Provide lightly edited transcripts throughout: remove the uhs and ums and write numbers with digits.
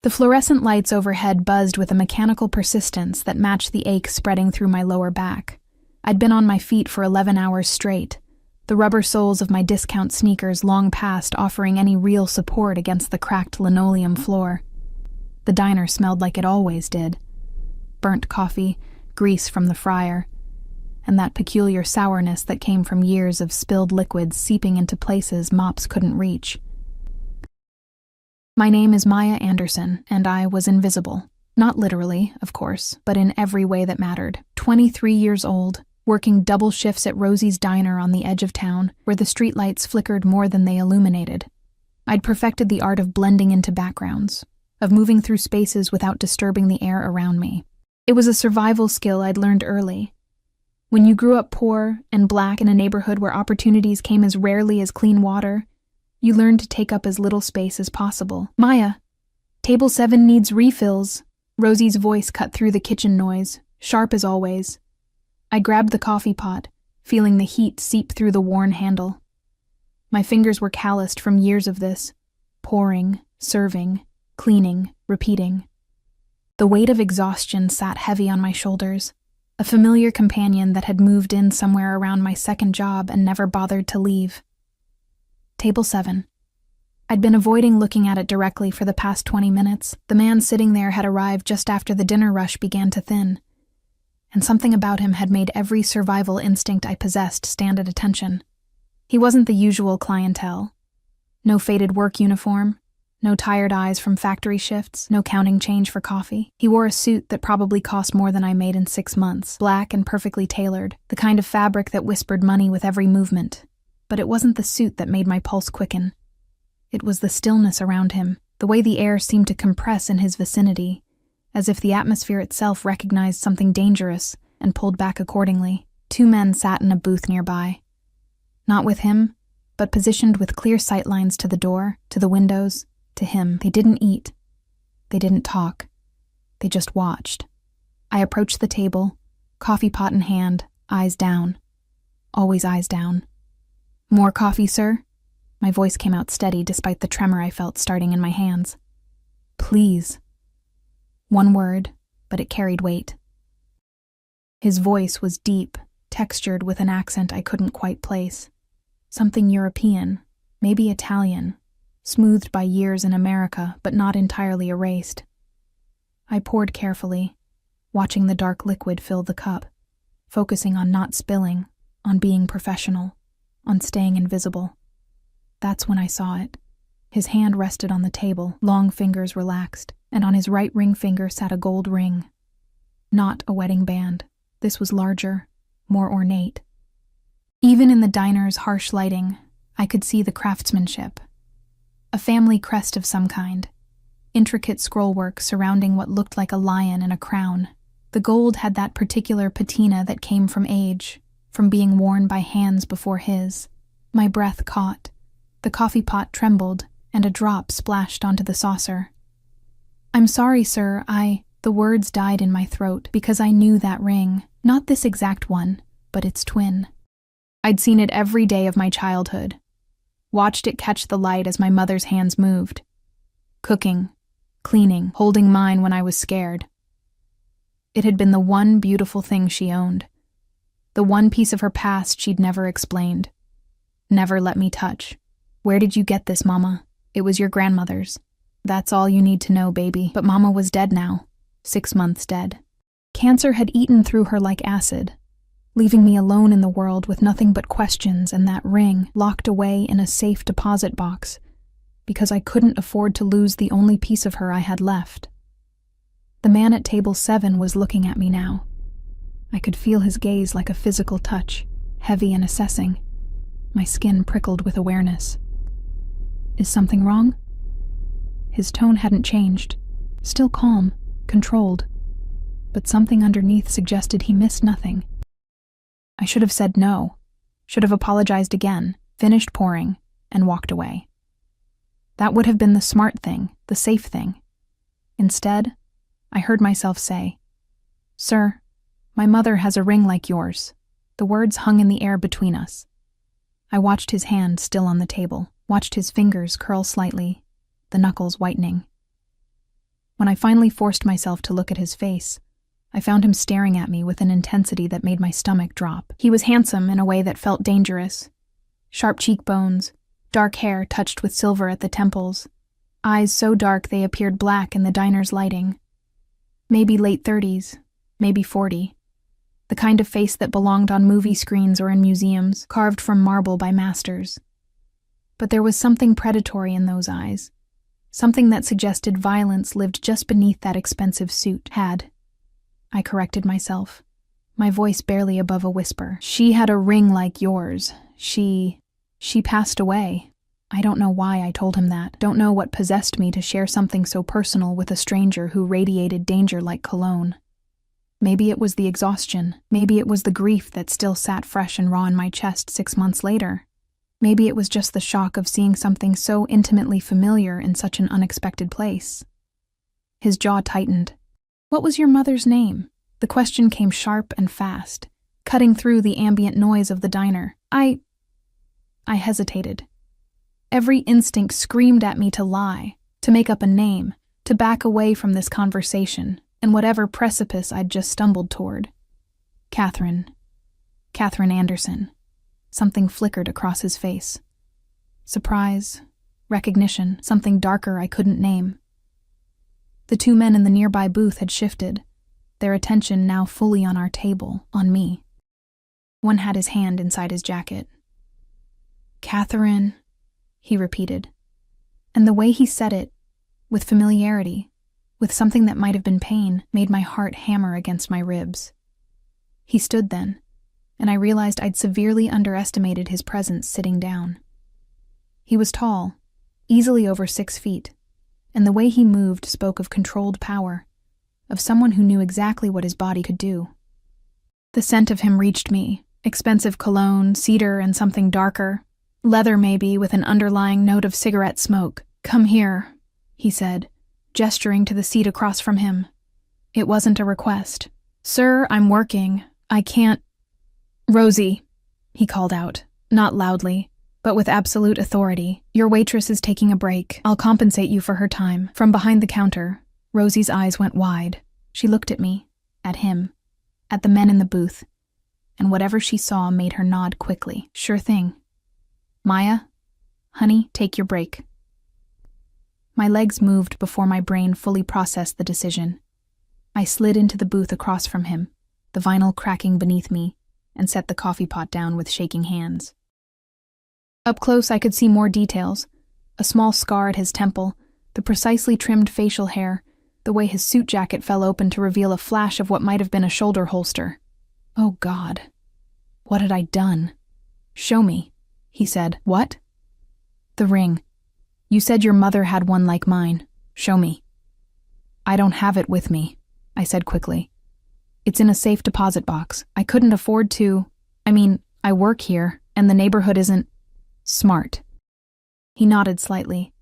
The fluorescent lights overhead buzzed with a mechanical persistence that matched the ache spreading through my lower back. I'd been on my feet for 11 hours straight, the rubber soles of my discount sneakers long past offering any real support against the cracked linoleum floor. The diner smelled like it always did. Burnt coffee, grease from the fryer, and that peculiar sourness that came from years of spilled liquids seeping into places mops couldn't reach. My name is Maya Anderson, and I was invisible. Not literally, of course, but in every way that mattered. 23 years old, working double shifts at Rosie's Diner on the edge of town, where the streetlights flickered more than they illuminated. I'd perfected the art of blending into backgrounds, of moving through spaces without disturbing the air around me. It was a survival skill I'd learned early. When you grew up poor and black in a neighborhood where opportunities came as rarely as clean water, you learned to take up as little space as possible. "Maya, table 7 needs refills." Rosie's voice cut through the kitchen noise, sharp as always. I grabbed the coffee pot, feeling the heat seep through the worn handle. My fingers were calloused from years of this, pouring, serving, cleaning, repeating. The weight of exhaustion sat heavy on my shoulders, a familiar companion that had moved in somewhere around my second job and never bothered to leave. Table 7. I'd been avoiding looking at it directly for the past 20 minutes. The man sitting there had arrived just after the dinner rush began to thin, and something about him had made every survival instinct I possessed stand at attention. He wasn't the usual clientele. No faded work uniform, no tired eyes from factory shifts, no counting change for coffee. He wore a suit that probably cost more than I made in 6 months, black and perfectly tailored, the kind of fabric that whispered money with every movement. But it wasn't the suit that made my pulse quicken. It was the stillness around him, the way the air seemed to compress in his vicinity, as if the atmosphere itself recognized something dangerous and pulled back accordingly. 2 men sat in a booth nearby. Not with him, but positioned with clear sightlines to the door, to the windows, to him. They didn't eat. They didn't talk. They just watched. I approached the table, coffee pot in hand, eyes down. Always eyes down. "More coffee, sir?" My voice came out steady despite the tremor I felt starting in my hands. "Please." One word, but it carried weight. His voice was deep, textured with an accent I couldn't quite place. Something European, maybe Italian, smoothed by years in America but not entirely erased. I poured carefully, watching the dark liquid fill the cup, focusing on not spilling, on being professional, on staying invisible. That's when I saw it. His hand rested on the table, long fingers relaxed, and on his right ring finger sat a gold ring. Not a wedding band. This was larger, more ornate. Even in the diner's harsh lighting, I could see the craftsmanship. A family crest of some kind. Intricate scrollwork surrounding what looked like a lion in a crown. The gold had that particular patina that came from age, from being worn by hands before his. My breath caught. The coffee pot trembled, and a drop splashed onto the saucer. "I'm sorry, sir, The words died in my throat because I knew that ring. Not this exact one, but its twin. I'd seen it every day of my childhood. Watched it catch the light as my mother's hands moved. Cooking, cleaning, holding mine when I was scared. It had been the one beautiful thing she owned. The one piece of her past she'd never explained. Never let me touch. "Where did you get this, Mama?" "It was your grandmother's." "That's all you need to know, baby." But Mama was dead now. 6 months dead. Cancer had eaten through her like acid, leaving me alone in the world with nothing but questions and that ring locked away in a safe deposit box because I couldn't afford to lose the only piece of her I had left. The man at table 7 was looking at me now. I could feel his gaze like a physical touch, heavy and assessing. My skin prickled with awareness. Is something wrong? His tone hadn't changed, still calm, controlled, but something underneath suggested he missed nothing. I should have said no, should have apologized again, finished pouring, and walked away. That would have been the smart thing, the safe thing. Instead, I heard myself say, "Sir, my mother has a ring like yours." The words hung in the air between us. I watched his hand still on the table, watched his fingers curl slightly, the knuckles whitening. When I finally forced myself to look at his face, I found him staring at me with an intensity that made my stomach drop. He was handsome in a way that felt dangerous. Sharp cheekbones, dark hair touched with silver at the temples, eyes so dark they appeared black in the diner's lighting. Maybe late 30s, maybe 40. The kind of face that belonged on movie screens or in museums, carved from marble by masters. But there was something predatory in those eyes, something that suggested violence lived just beneath that expensive suit. I corrected myself, my voice barely above a whisper. She had a ring like yours. She passed away. I don't know why I told him that. Don't know what possessed me to share something so personal with a stranger who radiated danger like cologne. Maybe it was the exhaustion. Maybe it was the grief that still sat fresh and raw in my chest 6 months later. Maybe it was just the shock of seeing something so intimately familiar in such an unexpected place. His jaw tightened. What was your mother's name? The question came sharp and fast, cutting through the ambient noise of the diner. I hesitated. Every instinct screamed at me to lie, to make up a name, to back away from this conversation and whatever precipice I'd just stumbled toward. Catherine Anderson. Something flickered across his face. Surprise, recognition, something darker I couldn't name. The two men in the nearby booth had shifted, their attention now fully on our table, on me. One had his hand inside his jacket. Catherine, he repeated. And the way he said it, with familiarity, with something that might have been pain, made my heart hammer against my ribs. He stood then, and I realized I'd severely underestimated his presence sitting down. He was tall, easily over 6 feet, and the way he moved spoke of controlled power, of someone who knew exactly what his body could do. The scent of him reached me, expensive cologne, cedar, and something darker, leather maybe with an underlying note of cigarette smoke. Come here, he said, gesturing to the seat across from him. It wasn't a request. Sir, I'm working. I can't. Rosie, he called out, not loudly, but with absolute authority. Your waitress is taking a break. I'll compensate you for her time. From behind the counter, Rosie's eyes went wide. She looked at me, at him, at the men in the booth, and whatever she saw made her nod quickly. Sure thing. Maya, honey, take your break. My legs moved before my brain fully processed the decision. I slid into the booth across from him, the vinyl cracking beneath me, and set the coffee pot down with shaking hands. Up close I could see more details, a small scar at his temple, the precisely trimmed facial hair, the way his suit jacket fell open to reveal a flash of what might have been a shoulder holster. Oh God, what had I done? Show me, he said. What? The ring. You said your mother had one like mine. Show me. I don't have it with me, I said quickly. It's in a safe deposit box. I couldn't afford to. I work here, and the neighborhood isn't smart. He nodded slightly,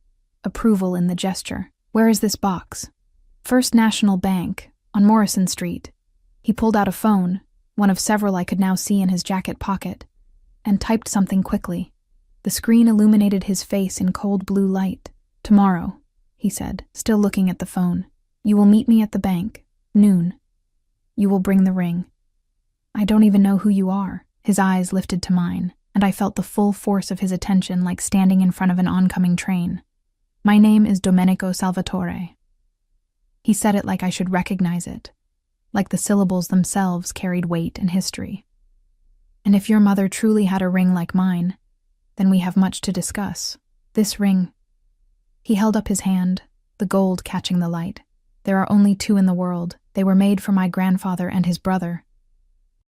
approval in the gesture. Where is this box? First National Bank, on Morrison Street. He pulled out a phone, one of several I could now see in his jacket pocket, and typed something quickly. The screen illuminated his face in cold blue light. Tomorrow, he said, still looking at the phone. You will meet me at the bank, noon. You will bring the ring. I don't even know who you are. His eyes lifted to mine, and I felt the full force of his attention like standing in front of an oncoming train. My name is Domenico Salvatore. He said it like I should recognize it, like the syllables themselves carried weight and history. And if your mother truly had a ring like mine, then we have much to discuss. This ring. He held up his hand, the gold catching the light. There are only 2 in the world. They were made for my grandfather and his brother.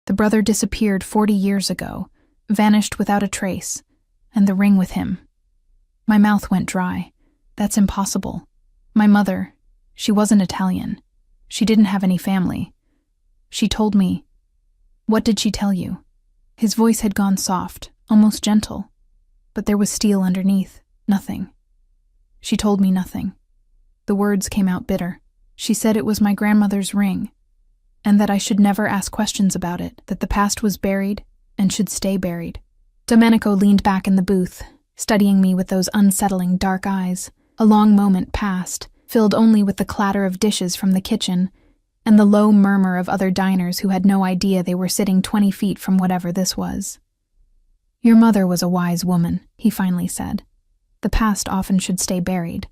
The brother disappeared 40 years ago, vanished without a trace, and the ring with him. My mouth went dry. That's impossible. My mother, she wasn't Italian. She didn't have any family. She told me. What did she tell you? His voice had gone soft, almost gentle, but there was steel underneath. Nothing. She told me nothing. The words came out bitter. She said it was my grandmother's ring, and that I should never ask questions about it, that the past was buried and should stay buried. Domenico leaned back in the booth, studying me with those unsettling dark eyes. A long moment passed, filled only with the clatter of dishes from the kitchen and the low murmur of other diners who had no idea they were sitting 20 feet from whatever this was. "Your mother was a wise woman," he finally said. "The past often should stay buried,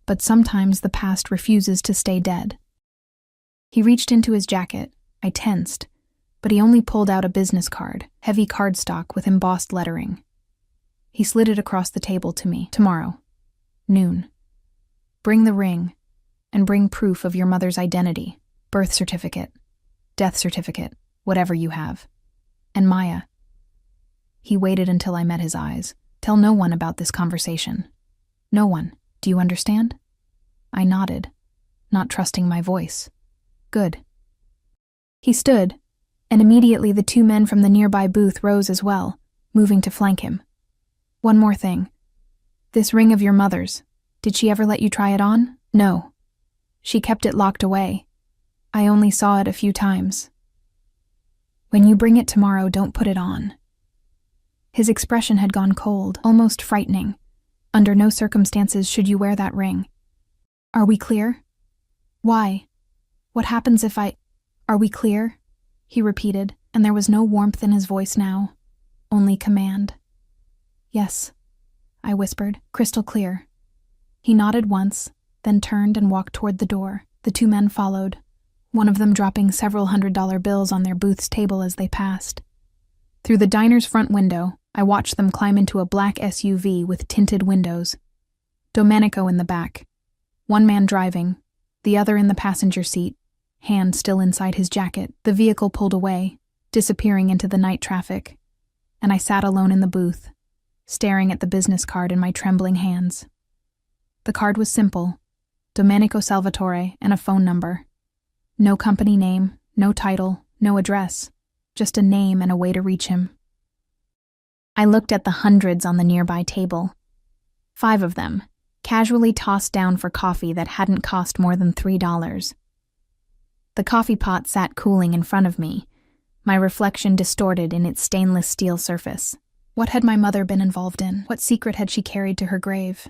but sometimes the past refuses to stay dead." He reached into his jacket. I tensed, but he only pulled out a business card, heavy cardstock with embossed lettering. He slid it across the table to me. "Tomorrow, noon. Bring the ring, and bring proof of your mother's identity, birth certificate, death certificate, whatever you have. And Maya." He waited until I met his eyes. "Tell no one about this conversation. No one. Do you understand?" I nodded, not trusting my voice. "Good." He stood, and immediately the two men from the nearby booth rose as well, moving to flank him. "One more thing. This ring of your mother's, did she ever let you try it on?" "No. She kept it locked away. I only saw it a few times." "When you bring it tomorrow, don't put it on." His expression had gone cold, almost frightening. "Under no circumstances should you wear that ring." "Are we clear?" "Why? What happens if I—" "Are we clear?" he repeated, and there was no warmth in his voice now, only command. "Yes," I whispered, "crystal clear." He nodded once, then turned and walked toward the door. The two men followed, one of them dropping several $100 bills on their booth's table as they passed. Through the diner's front window, I watched them climb into a black SUV with tinted windows. Domenico in the back, one man driving, the other in the passenger seat, hand still inside his jacket. The vehicle pulled away, disappearing into the night traffic, and I sat alone in the booth, staring at the business card in my trembling hands. The card was simple: Domenico Salvatore and a phone number. No company name, no title, no address, just a name and a way to reach him. I looked at the hundreds on the nearby table. 5 of them, casually tossed down for coffee that hadn't cost more than $3. The coffee pot sat cooling in front of me, my reflection distorted in its stainless steel surface. What had my mother been involved in? What secret had she carried to her grave?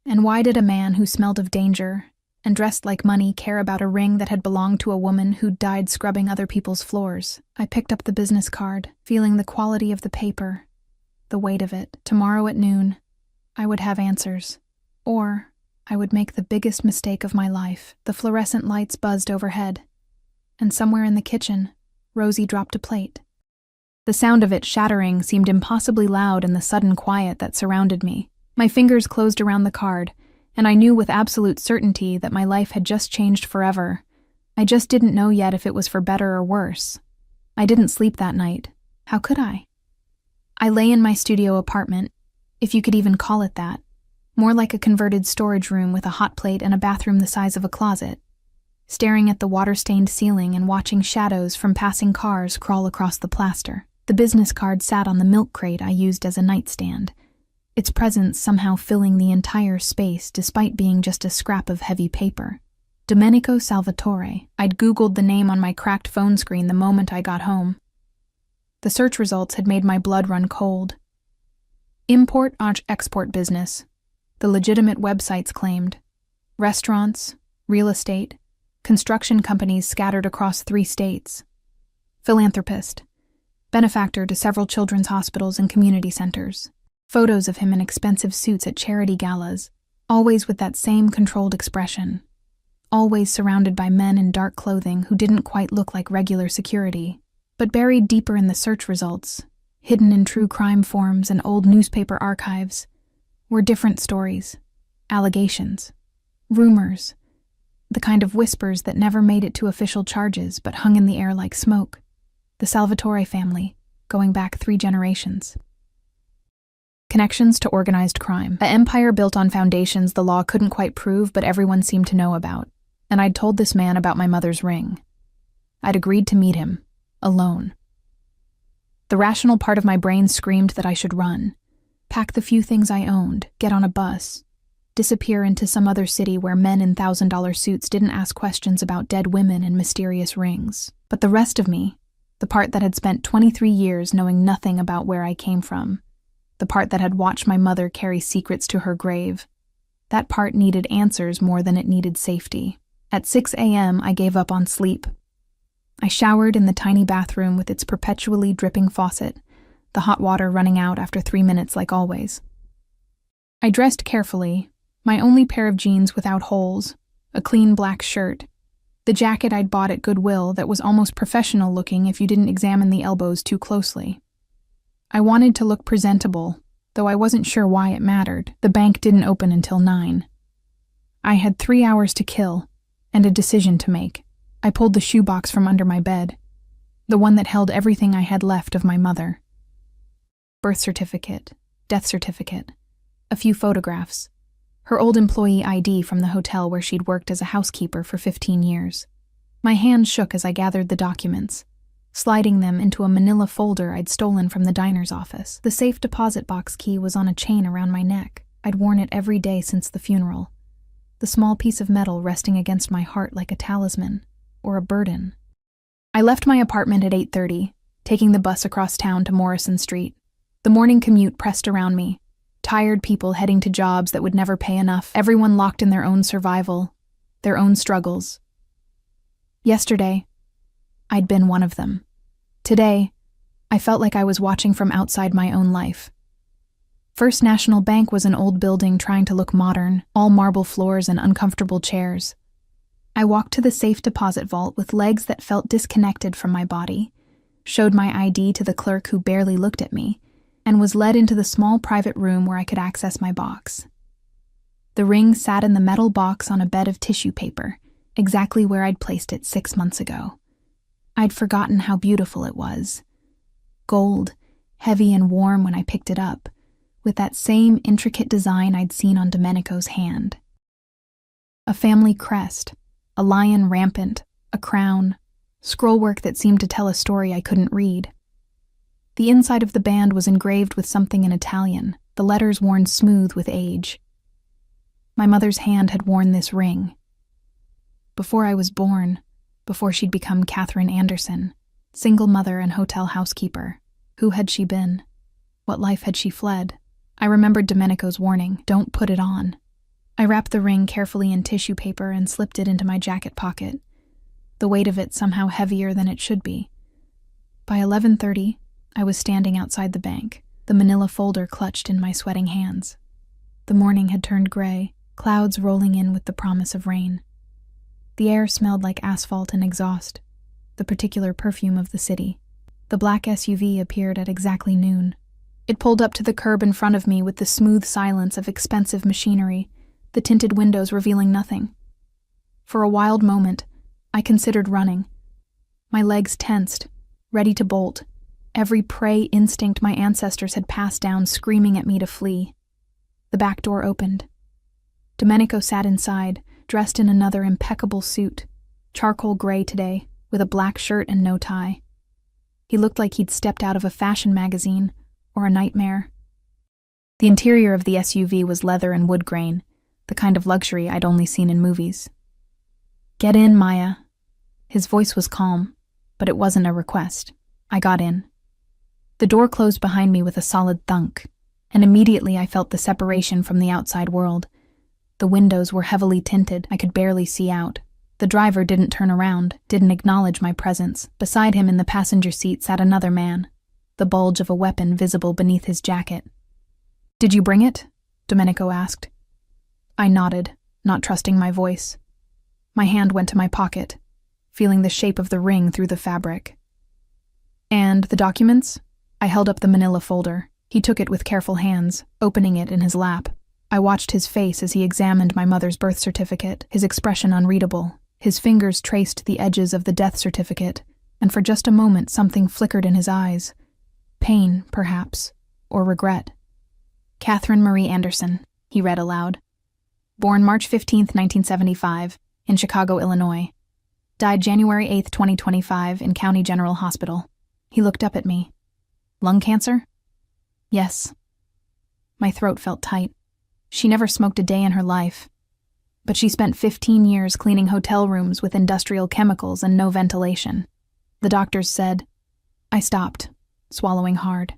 And why did a man who smelled of danger and dressed like money care about a ring that had belonged to a woman who'd died scrubbing other people's floors? I picked up the business card, feeling the quality of the paper, the weight of it. Tomorrow at noon, I would have answers. Or I would make the biggest mistake of my life. The fluorescent lights buzzed overhead, and somewhere in the kitchen, Rosie dropped a plate. The sound of it shattering seemed impossibly loud in the sudden quiet that surrounded me. My fingers closed around the card, and I knew with absolute certainty that my life had just changed forever. I just didn't know yet if it was for better or worse. I didn't sleep that night. How could I? I lay in my studio apartment, if you could even call it that, more like a converted storage room with a hot plate and a bathroom the size of a closet, staring at the water-stained ceiling and watching shadows from passing cars crawl across the plaster. The business card sat on the milk crate I used as a nightstand, its presence somehow filling the entire space despite being just a scrap of heavy paper. Domenico Salvatore. I'd Googled the name on my cracked phone screen the moment I got home. The search results had made my blood run cold. Import-export business, the legitimate websites claimed. Restaurants, real estate, construction companies scattered across 3 states. Philanthropist, benefactor to several children's hospitals and community centers. Photos of him in expensive suits at charity galas, always with that same controlled expression. Always surrounded by men in dark clothing who didn't quite look like regular security. But buried deeper in the search results, hidden in true crime forums and old newspaper archives, were different stories, allegations, rumors, the kind of whispers that never made it to official charges but hung in the air like smoke. The Salvatore family, going back 3 generations. Connections to organized crime. An empire built on foundations the law couldn't quite prove but everyone seemed to know about, and I'd told this man about my mother's ring. I'd agreed to meet him, alone. The rational part of my brain screamed that I should run, pack the few things I owned, get on a bus, disappear into some other city where men in $1,000 suits didn't ask questions about dead women and mysterious rings. But the rest of me, the part that had spent 23 years knowing nothing about where I came from, the part that had watched my mother carry secrets to her grave, That part needed answers more than it needed safety. At 6 a.m., I gave up on sleep. I showered in the tiny bathroom with its perpetually dripping faucet, the hot water running out after 3 minutes like always. I dressed carefully, my only pair of jeans without holes, a clean black shirt, the jacket I'd bought at Goodwill that was almost professional looking if you didn't examine the elbows too closely. I wanted to look presentable, though I wasn't sure why it mattered. The bank didn't open until 9. I had 3 hours to kill, and a decision to make. I pulled the shoebox from under my bed, the one that held everything I had left of my mother. Birth certificate, death certificate, a few photographs, her old employee ID from the hotel where she'd worked as a housekeeper for 15 years. My hand shook as I gathered the documents, sliding them into a manila folder I'd stolen from the diner's office. The safe deposit box key was on a chain around my neck. I'd worn it every day since the funeral, the small piece of metal resting against my heart like a talisman or a burden. I left my apartment at 8:30, taking the bus across town to Morrison Street. The morning commute pressed around me, tired people heading to jobs that would never pay enough, everyone locked in their own survival, their own struggles. Yesterday, I'd been one of them. Today, I felt like I was watching from outside my own life. First National Bank was an old building trying to look modern, all marble floors and uncomfortable chairs. I walked to the safe deposit vault with legs that felt disconnected from my body, showed my ID to the clerk who barely looked at me, and was led into the small private room where I could access my box. The ring sat in the metal box on a bed of tissue paper, exactly where I'd placed it 6 months ago. I'd forgotten how beautiful it was. Gold, heavy and warm when I picked it up, with that same intricate design I'd seen on Domenico's hand. A family crest, a lion rampant, a crown, scrollwork that seemed to tell a story I couldn't read. The inside of the band was engraved with something in Italian, the letters worn smooth with age. My mother's hand had worn this ring. Before I was born, before she'd become Catherine Anderson, single mother and hotel housekeeper. Who had she been? What life had she fled? I remembered Domenico's warning, don't put it on. I wrapped the ring carefully in tissue paper and slipped it into my jacket pocket, the weight of it somehow heavier than it should be. By 11:30, I was standing outside the bank, the manila folder clutched in my sweating hands. The morning had turned gray, clouds rolling in with the promise of rain. The air smelled like asphalt and exhaust, the particular perfume of the city. The black SUV appeared at exactly noon. It pulled up to the curb in front of me with the smooth silence of expensive machinery, the tinted windows revealing nothing. For a wild moment, I considered running. My legs tensed, ready to bolt, every prey instinct my ancestors had passed down screaming at me to flee. The back door opened. Domenico sat inside, dressed in another impeccable suit, charcoal gray today, with a black shirt and no tie. He looked like he'd stepped out of a fashion magazine or a nightmare. The interior of the SUV was leather and wood grain, the kind of luxury I'd only seen in movies. "Get in, Maya." His voice was calm, but it wasn't a request. I got in. The door closed behind me with a solid thunk, and immediately I felt the separation from the outside world. The windows were heavily tinted, I could barely see out. The driver didn't turn around, didn't acknowledge my presence. Beside him in the passenger seat sat another man, the bulge of a weapon visible beneath his jacket. "Did you bring it?" Domenico asked. I nodded, not trusting my voice. My hand went to my pocket, feeling the shape of the ring through the fabric. "And the documents?" I held up the manila folder. He took it with careful hands, opening it in his lap. I watched his face as he examined my mother's birth certificate, his expression unreadable. His fingers traced the edges of the death certificate, and for just a moment something flickered in his eyes. Pain, perhaps, or regret. "Catherine Marie Anderson," he read aloud. "Born March 15, 1975, in Chicago, Illinois. Died January 8, 2025, in County General Hospital." He looked up at me. "Lung cancer?" "Yes." My throat felt tight. She never smoked a day in her life, but she spent 15 years cleaning hotel rooms with industrial chemicals and no ventilation. The doctors said. I stopped, swallowing hard.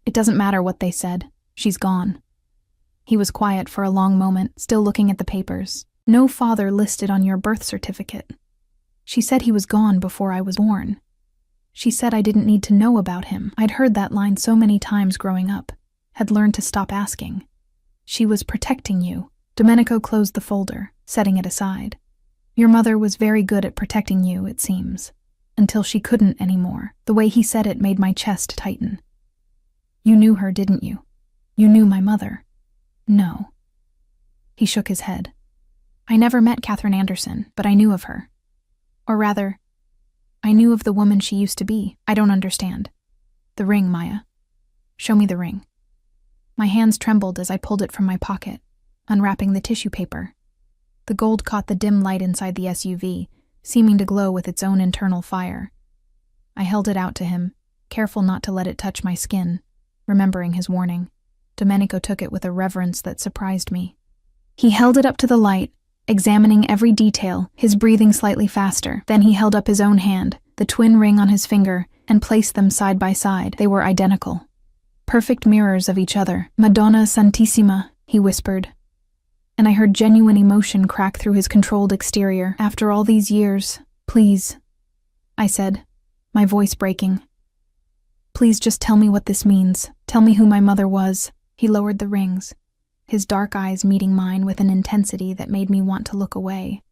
"It doesn't matter what they said. She's gone." He was quiet for a long moment, still looking at the papers. No father listed on your birth certificate. She said he was gone before I was born. She said I didn't need to know about him. I'd heard that line so many times growing up, had learned to stop asking. She was protecting you. Domenico closed the folder, setting it aside. Your mother was very good at protecting you, it seems. Until she couldn't anymore. The way he said it made my chest tighten. You knew her, didn't you? You knew my mother. No. He shook his head. I never met Catherine Anderson, but I knew of her. Or rather, I knew of the woman she used to be. I don't understand. The ring, Maya. Show me the ring. My hands trembled as I pulled it from my pocket, unwrapping the tissue paper. The gold caught the dim light inside the SUV, seeming to glow with its own internal fire. I held it out to him, careful not to let it touch my skin, remembering his warning. Domenico took it with a reverence that surprised me. He held it up to the light, examining every detail, his breathing slightly faster. Then he held up his own hand, the twin ring on his finger, and placed them side by side. They were identical. Perfect mirrors of each other. Madonna Santissima, he whispered. And I heard genuine emotion crack through his controlled exterior. After all these years, please, I said, my voice breaking. Please just tell me what this means. Tell me who my mother was. He lowered the rings, his dark eyes meeting mine with an intensity that made me want to look away.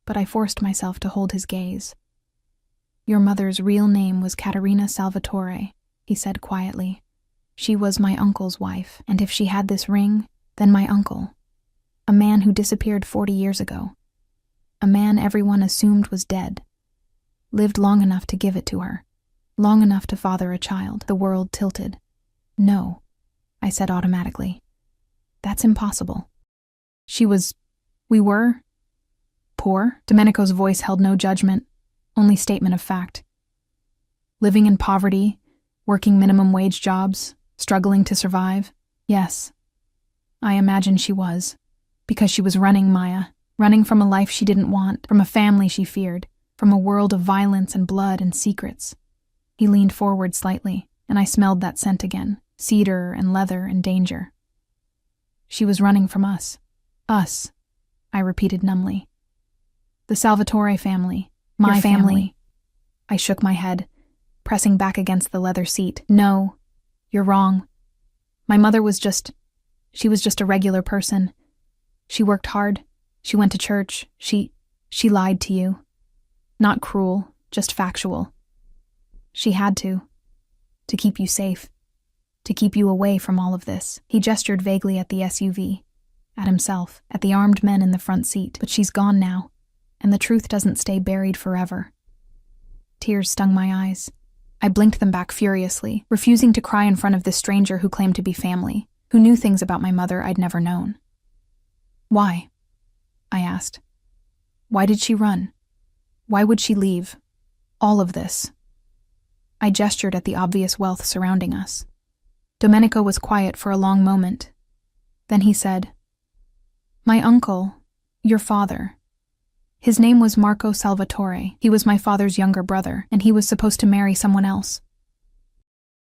But I forced myself to hold his gaze. Your mother's real name was Caterina Salvatore, he said quietly. She was my uncle's wife, and if she had this ring, then my uncle. A man who disappeared 40 years ago. A man everyone assumed was dead. Lived long enough to give it to her. Long enough to father a child. The world tilted. No, I said automatically. That's impossible. We were poor? Domenico's voice held no judgment, only statement of fact. Living in poverty, working minimum wage jobs, struggling to survive. Yes, I imagine she was. Because she was running, Maya. Running from a life she didn't want, from a family she feared, from a world of violence and blood and secrets. He leaned forward slightly, and I smelled that scent again, cedar and leather and danger. She was running from us. Us, I repeated numbly. The Salvatore family. My family. I shook my head, pressing back against the leather seat. No, you're wrong. My mother was she was just a regular person. She worked hard. She went to church. She lied to you. Not cruel, just factual. She had to keep you safe, to keep you away from all of this. He gestured vaguely at the SUV, at himself, at the armed men in the front seat. But she's gone now, and the truth doesn't stay buried forever. Tears stung my eyes. I blinked them back furiously, refusing to cry in front of this stranger who claimed to be family, who knew things about my mother I'd never known. Why? I asked. Why did she run? Why would she leave? All of this. I gestured at the obvious wealth surrounding us. Domenico was quiet for a long moment. Then he said, My uncle, your father. His name was Marco Salvatore. He was my father's younger brother, and he was supposed to marry someone else.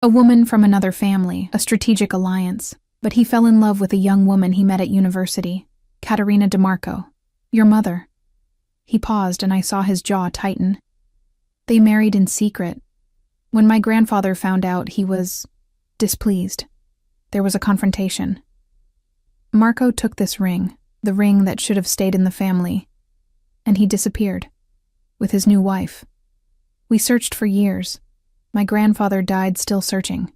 A woman from another family, a strategic alliance, but he fell in love with a young woman he met at university, Caterina DeMarco, your mother. He paused and I saw his jaw tighten. They married in secret. When my grandfather found out, he was displeased. There was a confrontation. Marco took this ring, the ring that should have stayed in the family, and he disappeared, with his new wife. We searched for years. My grandfather died still searching.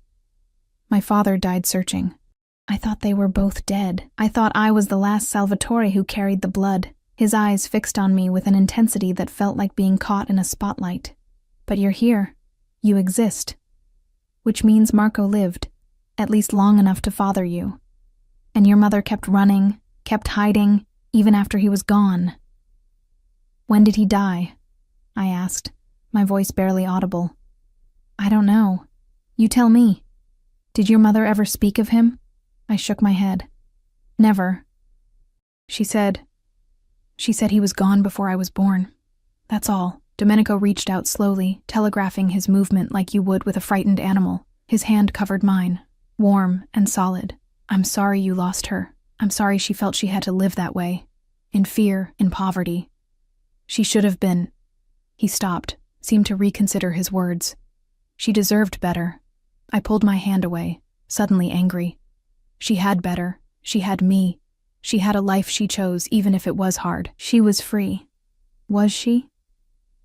My father died searching. I thought they were both dead. I thought I was the last Salvatore who carried the blood, his eyes fixed on me with an intensity that felt like being caught in a spotlight. But you're here. You exist. Which means Marco lived, at least long enough to father you. And your mother kept running, kept hiding, even after he was gone. When did he die? I asked, my voice barely audible. I don't know. You tell me. Did your mother ever speak of him? I shook my head. Never. She said he was gone before I was born. That's all. Domenico reached out slowly, telegraphing his movement like you would with a frightened animal. His hand covered mine, warm and solid. I'm sorry you lost her, I'm sorry she felt she had to live that way. In fear, in poverty. She should have been. He stopped, seemed to reconsider his words. She deserved better. I pulled my hand away, suddenly angry. She had better. She had me. She had a life she chose, even if it was hard. She was free. Was she?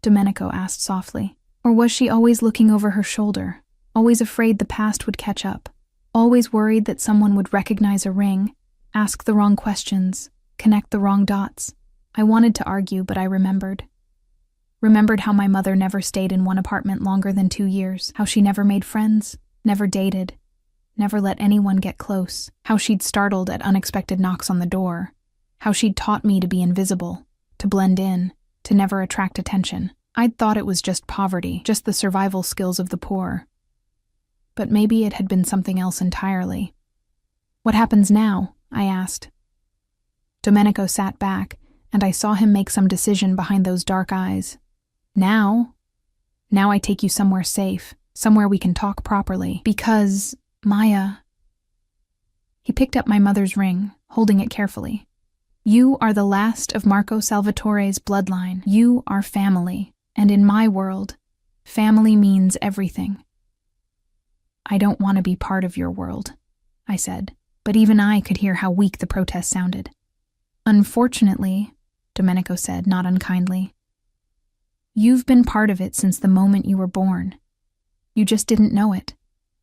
Domenico asked softly. Or was she always looking over her shoulder, always afraid the past would catch up, always worried that someone would recognize a ring, ask the wrong questions, connect the wrong dots? I wanted to argue, but I remembered. Remembered how my mother never stayed in one apartment longer than 2 years, how she never made friends, never dated, never let anyone get close, how she'd startled at unexpected knocks on the door, how she'd taught me to be invisible, to blend in, to never attract attention. I'd thought it was just poverty, just the survival skills of the poor. But maybe it had been something else entirely. What happens now? I asked. Domenico sat back, and I saw him make some decision behind those dark eyes. Now I take you somewhere safe, somewhere we can talk properly, because, Maya... He picked up my mother's ring, holding it carefully. You are the last of Marco Salvatore's bloodline. You are family. And in my world, family means everything. I don't want to be part of your world, I said, but even I could hear how weak the protest sounded. Unfortunately, Domenico said, not unkindly, you've been part of it since the moment you were born. You just didn't know it.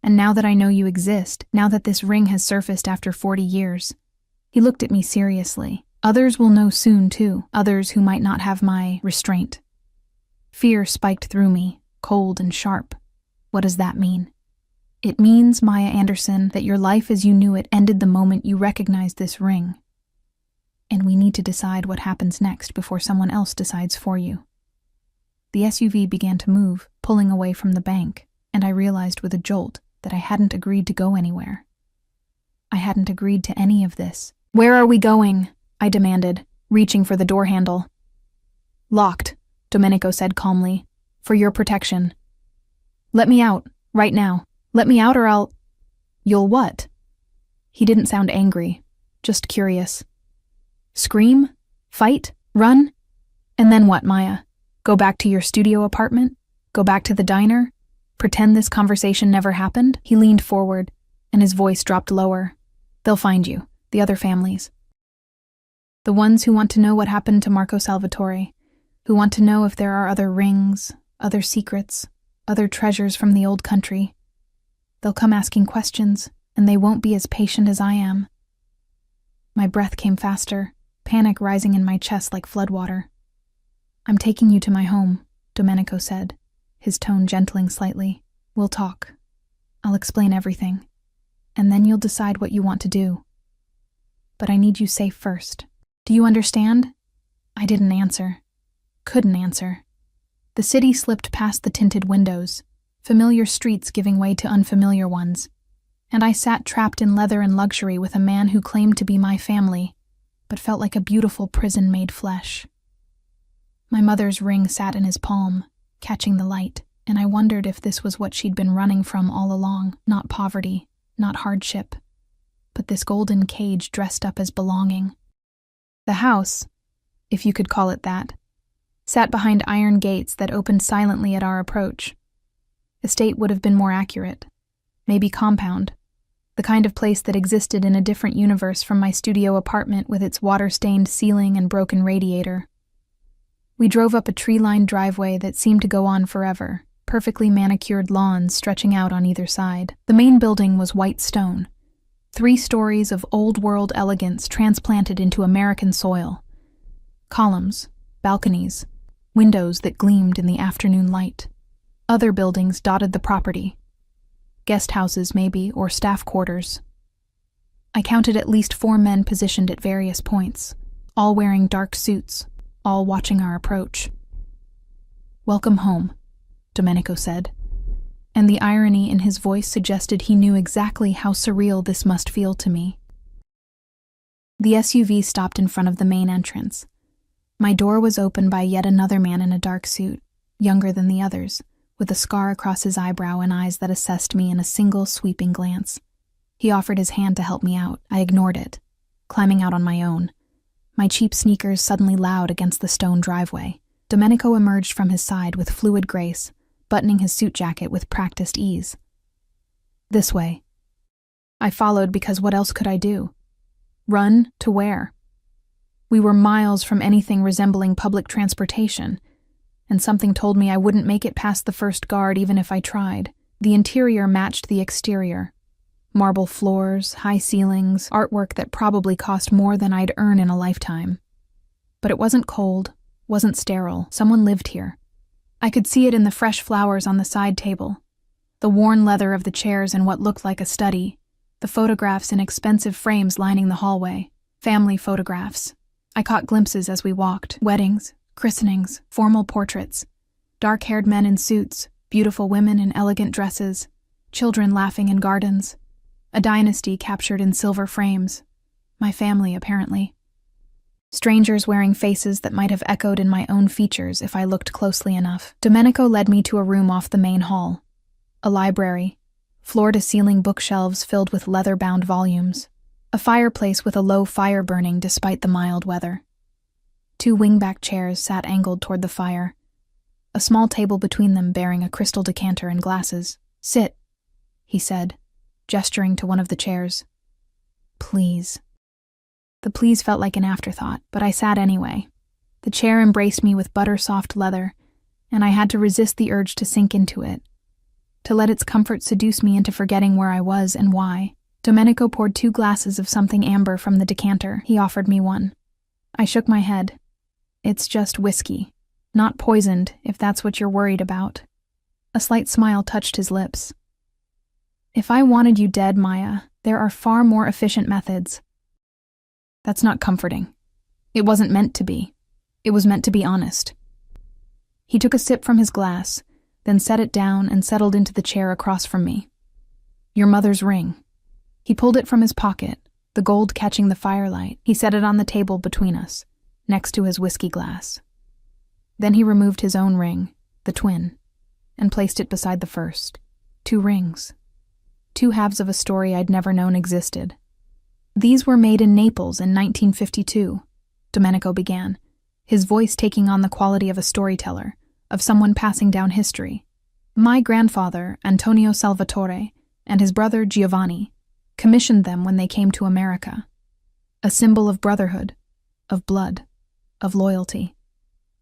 And now that I know you exist, now that this ring has surfaced after 40 years, he looked at me seriously. Others will know soon, too, others who might not have my restraint. Fear spiked through me, cold and sharp. What does that mean? It means, Maya Anderson, that your life as you knew it ended the moment you recognized this ring. And we need to decide what happens next before someone else decides for you. The SUV began to move, pulling away from the bank, and I realized with a jolt that I hadn't agreed to go anywhere. I hadn't agreed to any of this. Where are we going? I demanded, reaching for the door handle. Locked, Domenico said calmly. For your protection. Let me out, right now. Let me out or I'll... You'll what? He didn't sound angry, just curious. Scream? Fight? Run? And then what, Maya? Go back to your studio apartment? Go back to the diner? Pretend this conversation never happened? He leaned forward, and his voice dropped lower. They'll find you, the other families. The ones who want to know what happened to Marco Salvatore, who want to know if there are other rings, other secrets, other treasures from the old country. They'll come asking questions, and they won't be as patient as I am. My breath came faster, panic rising in my chest like floodwater. I'm taking you to my home, Domenico said, his tone gentling slightly. We'll talk. I'll explain everything, and then you'll decide what you want to do. But I need you safe first. Do you understand? I didn't answer. Couldn't answer. The city slipped past the tinted windows, familiar streets giving way to unfamiliar ones, and I sat trapped in leather and luxury with a man who claimed to be my family, but felt like a beautiful prison made flesh. My mother's ring sat in his palm, catching the light, and I wondered if this was what she'd been running from all along, not poverty, not hardship, but this golden cage dressed up as belonging. The house, if you could call it that, sat behind iron gates that opened silently at our approach. Estate would have been more accurate. Maybe compound. The kind of place that existed in a different universe from my studio apartment with its water-stained ceiling and broken radiator. We drove up a tree-lined driveway that seemed to go on forever, perfectly manicured lawns stretching out on either side. The main building was white stone, 3 stories of old-world elegance transplanted into American soil. Columns, balconies, windows that gleamed in the afternoon light. Other buildings dotted the property. Guest houses, maybe, or staff quarters. I counted at least 4 men positioned at various points, all wearing dark suits, all watching our approach. Welcome home, Domenico said, and the irony in his voice suggested he knew exactly how surreal this must feel to me. The SUV stopped in front of the main entrance. My door was opened by yet another man in a dark suit, younger than the others, with a scar across his eyebrow and eyes that assessed me in a single sweeping glance. He offered his hand to help me out. I ignored it, climbing out on my own, my cheap sneakers suddenly loud against the stone driveway. Domenico emerged from his side with fluid grace, buttoning his suit jacket with practiced ease. This way. I followed because what else could I do? Run to where? We were miles from anything resembling public transportation, and something told me I wouldn't make it past the first guard even if I tried. The interior matched the exterior. Marble floors, high ceilings, artwork that probably cost more than I'd earn in a lifetime. But it wasn't cold, wasn't sterile. Someone lived here. I could see it in the fresh flowers on the side table, the worn leather of the chairs in what looked like a study, the photographs in expensive frames lining the hallway, family photographs. I caught glimpses as we walked: weddings, christenings, formal portraits, dark-haired men in suits, beautiful women in elegant dresses, children laughing in gardens. A dynasty captured in silver frames. My family, apparently. Strangers wearing faces that might have echoed in my own features if I looked closely enough. Domenico led me to a room off the main hall. A library, floor-to-ceiling bookshelves filled with leather-bound volumes. A fireplace with a low fire burning despite the mild weather. 2 wingback chairs sat angled toward the fire. A small table between them bearing a crystal decanter and glasses. "Sit," he said, gesturing to one of the chairs. "Please." The please felt like an afterthought, but I sat anyway. The chair embraced me with butter-soft leather, and I had to resist the urge to sink into it, to let its comfort seduce me into forgetting where I was and why. Domenico poured 2 glasses of something amber from the decanter. He offered me one. I shook my head. "It's just whiskey. Not poisoned, if that's what you're worried about." A slight smile touched his lips. "If I wanted you dead, Maya, there are far more efficient methods." That's not comforting. It wasn't meant to be. It was meant to be honest. He took a sip from his glass, then set it down and settled into the chair across from me. "Your mother's ring." He pulled it from his pocket, the gold catching the firelight. He set it on the table between us, next to his whiskey glass. Then he removed his own ring, the twin, and placed it beside the first. 2 rings. 2 halves of a story I'd never known existed. "These were made in Naples in 1952, Domenico began, his voice taking on the quality of a storyteller, of someone passing down history. "My grandfather, Antonio Salvatore, and his brother Giovanni, commissioned them when they came to America. A symbol of brotherhood, of blood, of loyalty.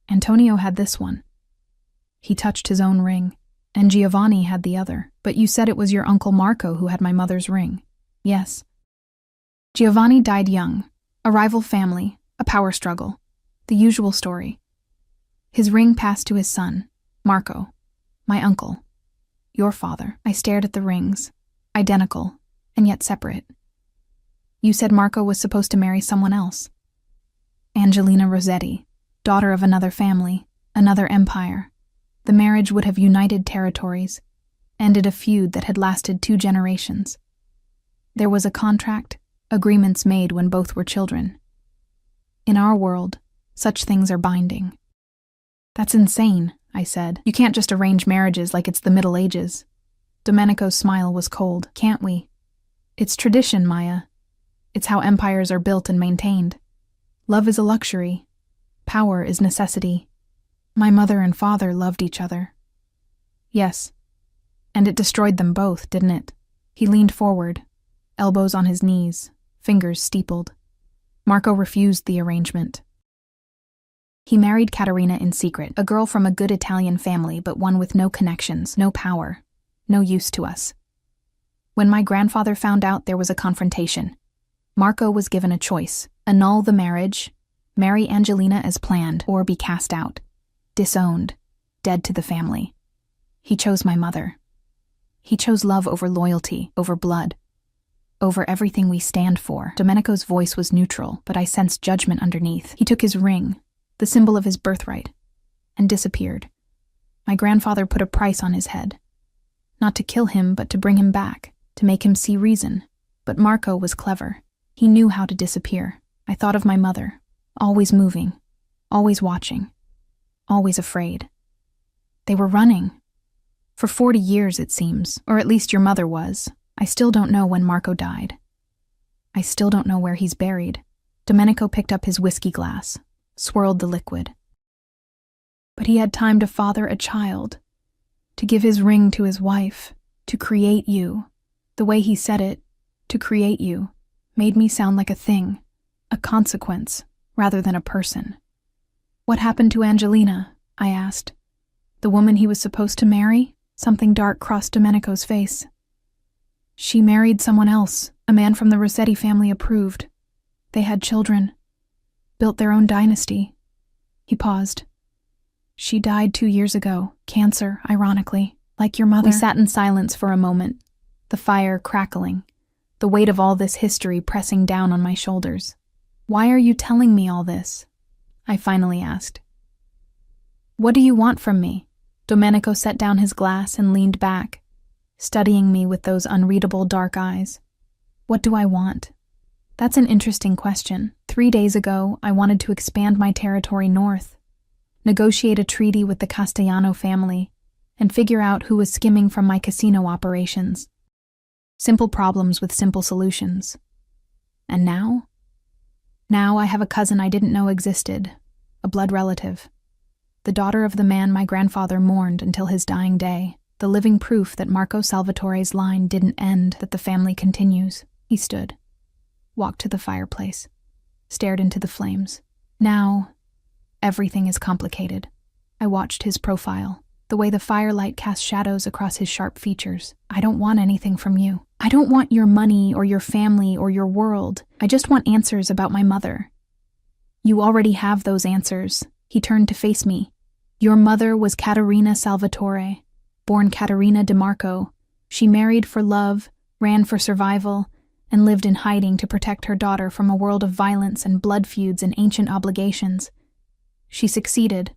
Antonio had this one. He touched his own ring, and Giovanni had the other. But you said it was your uncle Marco who had my mother's ring." "Yes." "Giovanni died young. A rival family, a power struggle. The usual story. His ring passed to his son, Marco, my uncle, your father." I stared at the rings, identical, and yet separate. "You said Marco was supposed to marry someone else." "Angelina Rossetti, daughter of another family, another empire. The marriage would have united territories, ended a feud that had lasted 2 generations. There was a contract, agreements made when both were children. In our world, such things are binding." "That's insane," I said. "You can't just arrange marriages like it's the Middle Ages." Domenico's smile was cold. "Can't we? It's tradition, Maya. It's how empires are built and maintained. Love is a luxury. Power is necessity. My mother and father loved each other." "Yes. And it destroyed them both, didn't it?" He leaned forward, elbows on his knees, fingers steepled. "Marco refused the arrangement. He married Caterina in secret, a girl from a good Italian family, but one with no connections, no power, no use to us. When my grandfather found out, there was a confrontation. Marco was given a choice: annul the marriage, marry Angelina as planned, or be cast out, disowned, dead to the family. He chose my mother. He chose love over loyalty, over blood, over everything we stand for." Domenico's voice was neutral, but I sensed judgment underneath. He took his ring, the symbol of his birthright, and disappeared. My grandfather put a price on his head. Not to kill him, but to bring him back, to make him see reason. But Marco was clever. He knew how to disappear. I thought of my mother, always moving, always watching, always afraid. They were running. For 40 years, it seems, or at least your mother was. I still don't know when Marco died. I still don't know where he's buried. Domenico picked up his whiskey glass, swirled the liquid. But he had time to father a child, to give his ring to his wife, to create you. The way he said it, to create you, made me sound like a thing, a consequence, rather than a person. What happened to Angelina? I asked. The woman he was supposed to marry? Something dark crossed Domenico's face. She married someone else, a man from the Rossetti family approved. They had children, built their own dynasty. He paused. She died 2 years ago, cancer, ironically, like your mother. We sat in silence for a moment, the fire crackling, the weight of all this history pressing down on my shoulders. Why are you telling me all this? I finally asked. What do you want from me? Domenico set down his glass and leaned back, studying me with those unreadable dark eyes. What do I want? That's an interesting question. 3 days ago, I wanted to expand my territory north, negotiate a treaty with the Castellano family, and figure out who was skimming from my casino operations. Simple problems with simple solutions. And now? Now I have a cousin I didn't know existed, a blood relative. The daughter of the man my grandfather mourned until his dying day, the living proof that Marco Salvatore's line didn't end, that the family continues. He stood, walked to the fireplace, stared into the flames. Now, everything is complicated. I watched his profile, the way the firelight cast shadows across his sharp features. I don't want anything from you. I don't want your money or your family or your world. I just want answers about my mother. You already have those answers. He turned to face me. Your mother was Caterina Salvatore, born Caterina DeMarco. She married for love, ran for survival, and lived in hiding to protect her daughter from a world of violence and blood feuds and ancient obligations. She succeeded,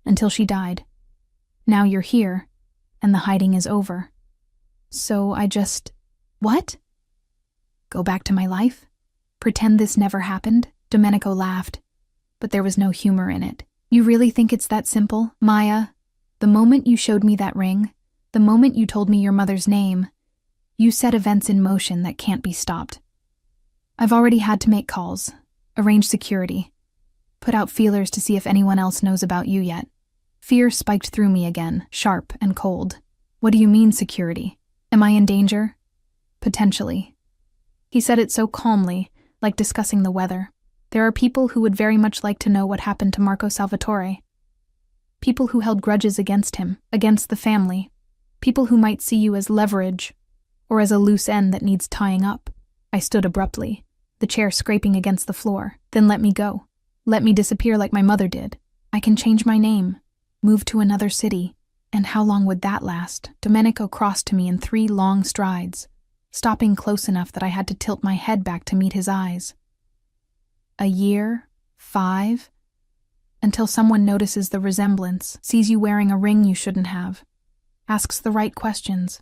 until she died. Now you're here, and the hiding is over. So I just... What? Go back to my life? Pretend this never happened? Domenico laughed, but there was no humor in it. You really think it's that simple, Maya? The moment you showed me that ring, the moment you told me your mother's name, you set events in motion that can't be stopped. I've already had to make calls, arrange security, put out feelers to see if anyone else knows about you yet. Fear spiked through me again, sharp and cold. What do you mean, security? Am I in danger? Potentially. He said it so calmly, like discussing the weather. There are people who would very much like to know what happened to Marco Salvatore. People who held grudges against him, against the family. People who might see you as leverage, or as a loose end that needs tying up. I stood abruptly, the chair scraping against the floor. Then let me go. Let me disappear like my mother did. I can change my name, move to another city. And how long would that last? Domenico crossed to me in 3 long strides, stopping close enough that I had to tilt my head back to meet his eyes. A year? 5? Until someone notices the resemblance, sees you wearing a ring you shouldn't have, asks the right questions.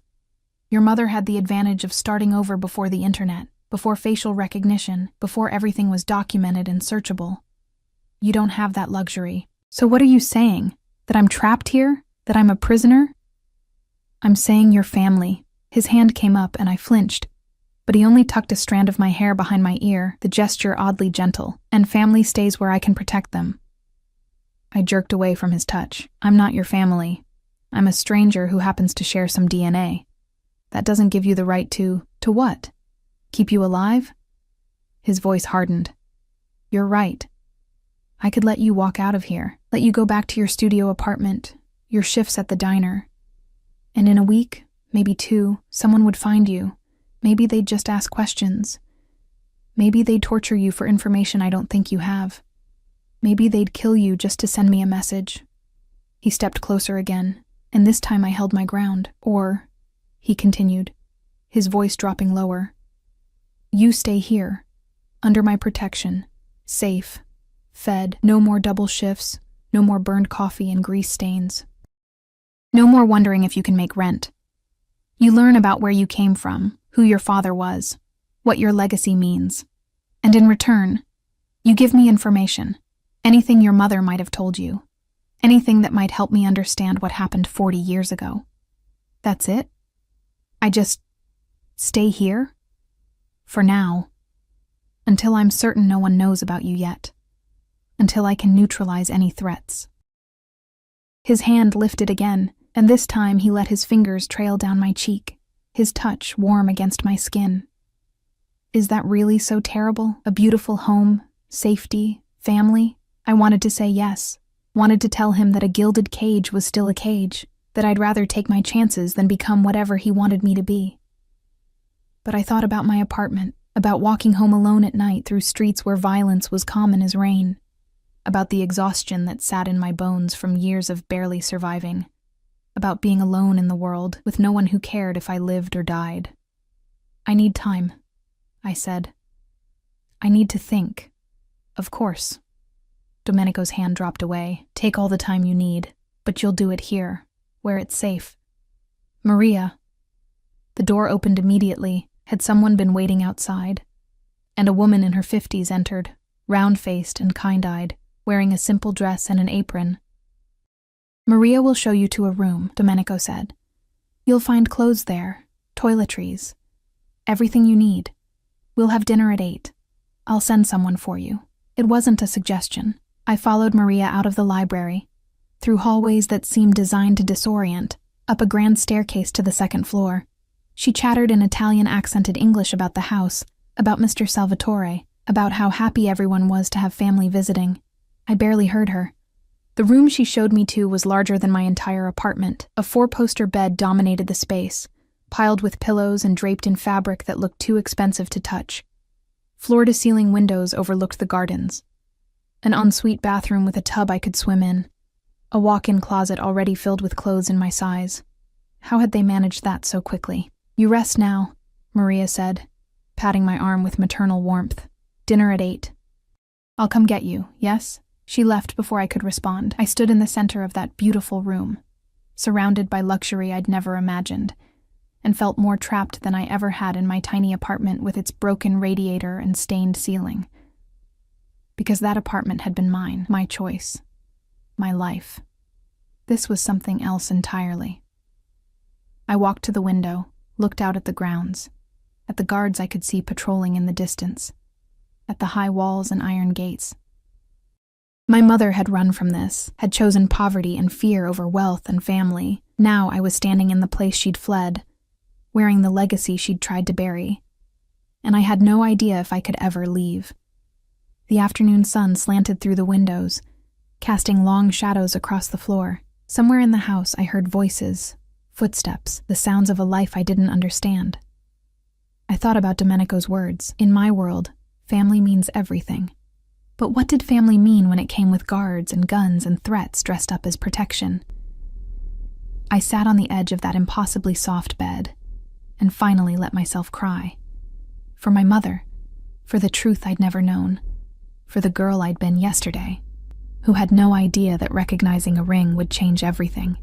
Your mother had the advantage of starting over before the internet, before facial recognition, before everything was documented and searchable. You don't have that luxury. So what are you saying? That I'm trapped here? That I'm a prisoner? I'm saying your family. His hand came up and I flinched, but he only tucked a strand of my hair behind my ear, the gesture oddly gentle. And family stays where I can protect them. I jerked away from his touch. I'm not your family. I'm a stranger who happens to share some DNA. That doesn't give you the right to what? Keep you alive? His voice hardened. You're right. I could let you walk out of here, let you go back to your studio apartment, your shifts at the diner. And in a week, maybe 2, someone would find you. Maybe they'd just ask questions. Maybe they'd torture you for information I don't think you have. Maybe they'd kill you just to send me a message. He stepped closer again, and this time I held my ground. Or, he continued, his voice dropping lower, you stay here, under my protection, safe, fed, no more double shifts, no more burned coffee and grease stains. No more wondering if you can make rent. You learn about where you came from, who your father was, what your legacy means. And in return, you give me information, anything your mother might have told you, anything that might help me understand what happened 40 years ago. That's it? I just stay here? For now. Until I'm certain no one knows about you yet. Until I can neutralize any threats." His hand lifted again, and this time he let his fingers trail down my cheek, his touch warm against my skin. "Is that really so terrible? A beautiful home, safety, family?" I wanted to say yes, wanted to tell him that a gilded cage was still a cage, that I'd rather take my chances than become whatever he wanted me to be. But I thought about my apartment, about walking home alone at night through streets where violence was common as rain, about the exhaustion that sat in my bones from years of barely surviving, about being alone in the world with no one who cared if I lived or died. "I need time," I said. "I need to think." "Of course." Domenico's hand dropped away. "Take all the time you need, but you'll do it here, where it's safe." "Maria." The door opened immediately. Had someone been waiting outside? And a woman in her 50s entered, round-faced and kind-eyed, wearing a simple dress and an apron. "Maria will show you to a room," Domenico said. "You'll find clothes there, toiletries, everything you need. We'll have dinner at 8. I'll send someone for you." It wasn't a suggestion. I followed Maria out of the library, through hallways that seemed designed to disorient, up a grand staircase to the second floor. She chattered in Italian-accented English about the house, about Mr. Salvatore, about how happy everyone was to have family visiting. I barely heard her. The room she showed me to was larger than my entire apartment. A 4-poster bed dominated the space, piled with pillows and draped in fabric that looked too expensive to touch. Floor-to-ceiling windows overlooked the gardens. An ensuite bathroom with a tub I could swim in. A walk-in closet already filled with clothes in my size. How had they managed that so quickly? "You rest now," Maria said, patting my arm with maternal warmth. "Dinner at 8. I'll come get you, yes?" She left before I could respond. I stood in the center of that beautiful room, surrounded by luxury I'd never imagined, and felt more trapped than I ever had in my tiny apartment with its broken radiator and stained ceiling. Because that apartment had been mine, my choice, my life. This was something else entirely. I walked to the window, looked out at the grounds, at the guards I could see patrolling in the distance, at the high walls and iron gates. My mother had run from this, had chosen poverty and fear over wealth and family. Now I was standing in the place she'd fled, wearing the legacy she'd tried to bury, and I had no idea if I could ever leave. The afternoon sun slanted through the windows, casting long shadows across the floor. Somewhere in the house I heard voices, footsteps, the sounds of a life I didn't understand. I thought about Domenico's words. In my world, family means everything. But what did family mean when it came with guards and guns and threats dressed up as protection? I sat on the edge of that impossibly soft bed, and finally let myself cry. For my mother, for the truth I'd never known, for the girl I'd been yesterday, who had no idea that recognizing a ring would change everything.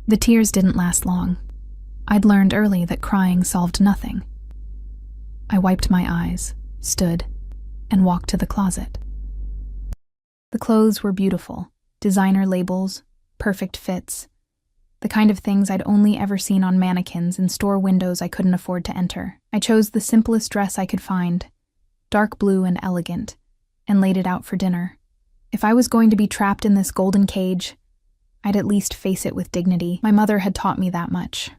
The tears didn't last long. I'd learned early that crying solved nothing. I wiped my eyes, stood, and walked to the closet. The clothes were beautiful, designer labels, perfect fits, the kind of things I'd only ever seen on mannequins in store windows I couldn't afford to enter. I chose the simplest dress I could find, dark blue and elegant, and laid it out for dinner. If I was going to be trapped in this golden cage, I'd at least face it with dignity. My mother had taught me that much.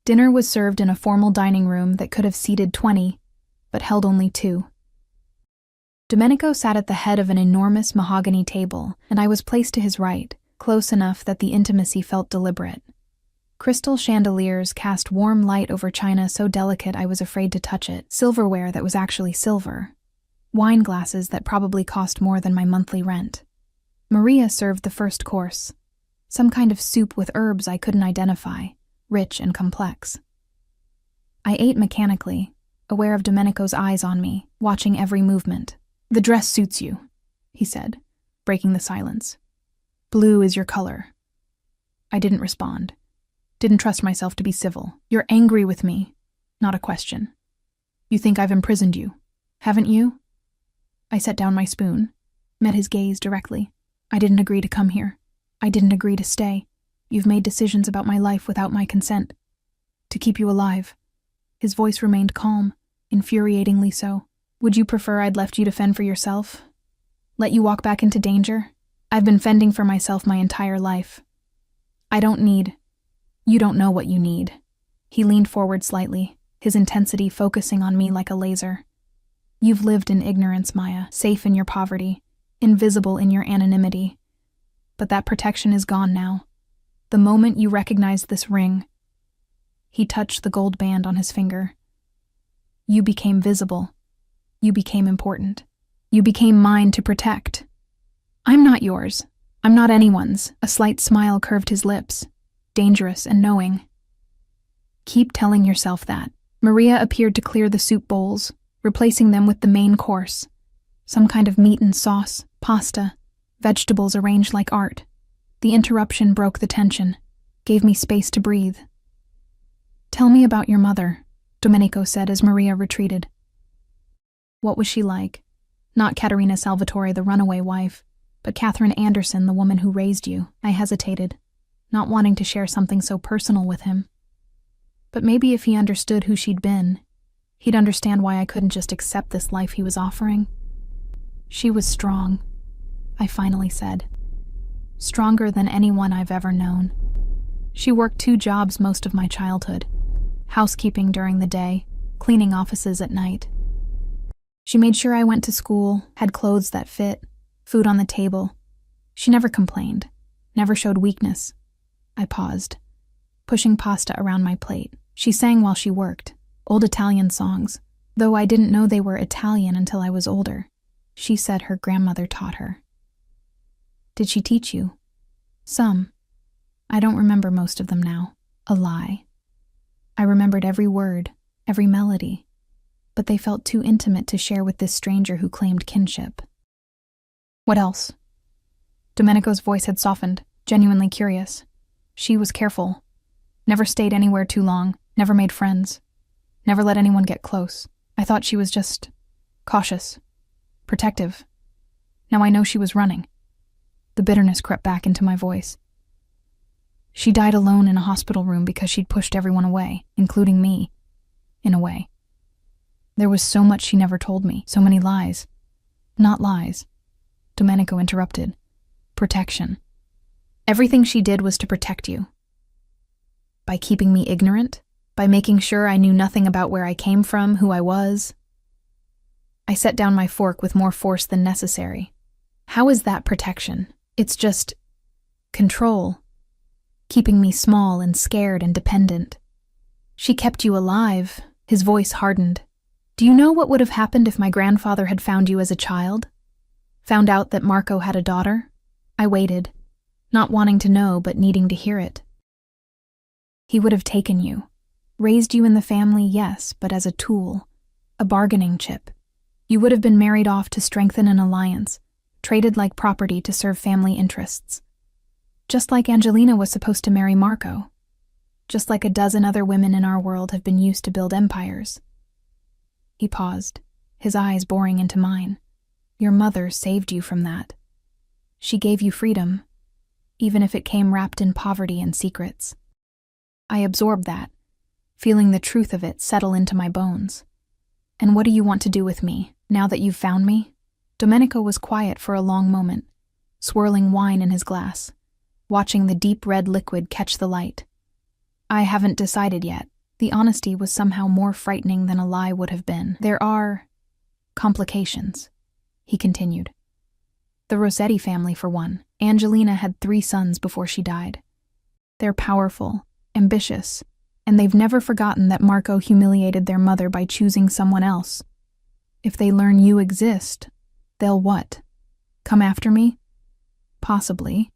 Dinner was served in a formal dining room that could have seated 20, but held only 2. Domenico sat at the head of an enormous mahogany table, and I was placed to his right, close enough that the intimacy felt deliberate. Crystal chandeliers cast warm light over china so delicate I was afraid to touch it, silverware that was actually silver, wine glasses that probably cost more than my monthly rent. Maria served the first course, some kind of soup with herbs I couldn't identify, rich and complex. I ate mechanically, aware of Domenico's eyes on me, watching every movement. "The dress suits you," he said, breaking the silence. "Blue is your color." I didn't respond. Didn't trust myself to be civil. "You're angry with me." Not a question. "You think I've imprisoned you, haven't you?" I set down my spoon, met his gaze directly. "I didn't agree to come here. I didn't agree to stay. You've made decisions about my life without my consent. To keep you alive." His voice remained calm, infuriatingly so. Would you prefer I'd left you to fend for yourself? Let you walk back into danger? I've been fending for myself my entire life. I don't need. You don't know what you need. He leaned forward slightly, his intensity focusing on me like a laser. You've lived in ignorance, Maya, safe in your poverty, invisible in your anonymity. But that protection is gone now. The moment you recognized this ring, he touched the gold band on his finger. You became visible. You became important. You became mine to protect. I'm not yours. I'm not anyone's. A slight smile curved his lips, dangerous and knowing. Keep telling yourself that. Maria appeared to clear the soup bowls, replacing them with the main course. Some kind of meat and sauce, pasta, vegetables arranged like art. The interruption broke the tension, gave me space to breathe. Tell me about your mother, Domenico said as Maria retreated. What was she like? Not Caterina Salvatore, the runaway wife, but Catherine Anderson, the woman who raised you. I hesitated, not wanting to share something so personal with him. But maybe if he understood who she'd been, he'd understand why I couldn't just accept this life he was offering. She was strong, I finally said. Stronger than anyone I've ever known. She worked 2 jobs most of my childhood. Housekeeping during the day, cleaning offices at night. She made sure I went to school, had clothes that fit, food on the table. She never complained, never showed weakness. I paused, pushing pasta around my plate. She sang while she worked, old Italian songs, though I didn't know they were Italian until I was older. She said her grandmother taught her. Did she teach you? Some. I don't remember most of them now. A lie. I remembered every word, every melody, but they felt too intimate to share with this stranger who claimed kinship. What else? Domenico's voice had softened, genuinely curious. She was careful. Never stayed anywhere too long, never made friends, never let anyone get close. I thought she was just cautious, protective. Now I know she was running. The bitterness crept back into my voice. She died alone in a hospital room because she'd pushed everyone away, including me, in a way. There was so much she never told me, so many lies. Not lies. Domenico interrupted. Protection. Everything she did was to protect you. By keeping me ignorant? By making sure I knew nothing about where I came from, who I was? I set down my fork with more force than necessary. How is that protection? It's just control. Keeping me small and scared and dependent. She kept you alive. His voice hardened. Do you know what would have happened if my grandfather had found you as a child? Found out that Marco had a daughter? I waited, not wanting to know but needing to hear it. He would have taken you. Raised you in the family, yes, but as a tool. A bargaining chip. You would have been married off to strengthen an alliance, traded like property to serve family interests. Just like Angelina was supposed to marry Marco. Just like a dozen other women in our world have been used to build empires. He paused, his eyes boring into mine. Your mother saved you from that. She gave you freedom, even if it came wrapped in poverty and secrets. I absorbed that, feeling the truth of it settle into my bones. And what do you want to do with me, now that you've found me? Domenico was quiet for a long moment, swirling wine in his glass, watching the deep red liquid catch the light. I haven't decided yet. The honesty was somehow more frightening than a lie would have been. There are complications, he continued. The Rossetti family, for one. Angelina had 3 sons before she died. They're powerful, ambitious, and they've never forgotten that Marco humiliated their mother by choosing someone else. If they learn you exist, they'll what? Come after me? Possibly.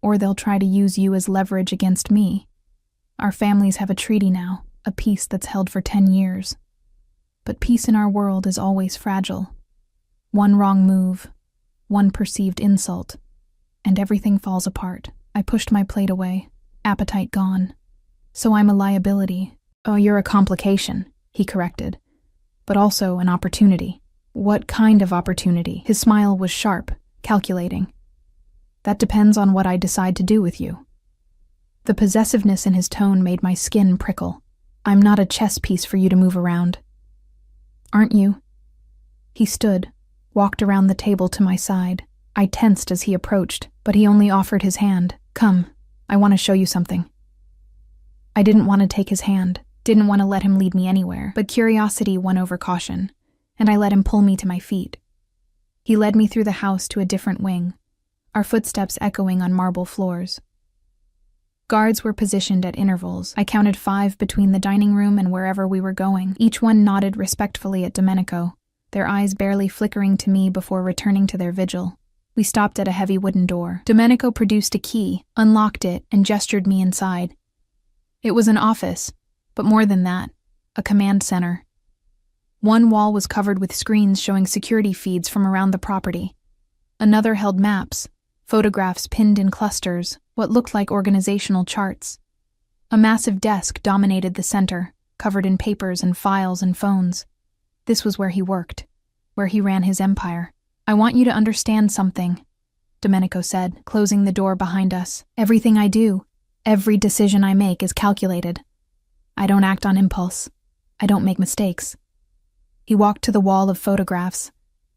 Or they'll try to use you as leverage against me. Our families have a treaty now, a peace that's held for 10 years. But peace in our world is always fragile. One wrong move, one perceived insult, and everything falls apart. I pushed my plate away, appetite gone. So I'm a liability. Oh, you're a complication, he corrected, but also an opportunity. What kind of opportunity? His smile was sharp, calculating. That depends on what I decide to do with you. The possessiveness in his tone made my skin prickle. I'm not a chess piece for you to move around. Aren't you? He stood, walked around the table to my side. I tensed as he approached, but he only offered his hand. Come, I want to show you something. I didn't want to take his hand, didn't want to let him lead me anywhere, but curiosity won over caution, and I let him pull me to my feet. He led me through the house to a different wing, our footsteps echoing on marble floors. Guards were positioned at intervals. I counted 5 between the dining room and wherever we were going. Each one nodded respectfully at Domenico, their eyes barely flickering to me before returning to their vigil. We stopped at a heavy wooden door. Domenico produced a key, unlocked it, and gestured me inside. It was an office, but more than that, a command center. One wall was covered with screens showing security feeds from around the property. Another held maps, photographs pinned in clusters, what looked like organizational charts. A massive desk dominated the center, covered in papers and files and phones. This was where he worked, where he ran his empire. I want you to understand something, Domenico said, closing the door behind us. Everything I do, every decision I make is calculated. I don't act on impulse. I don't make mistakes. He walked to the wall of photographs,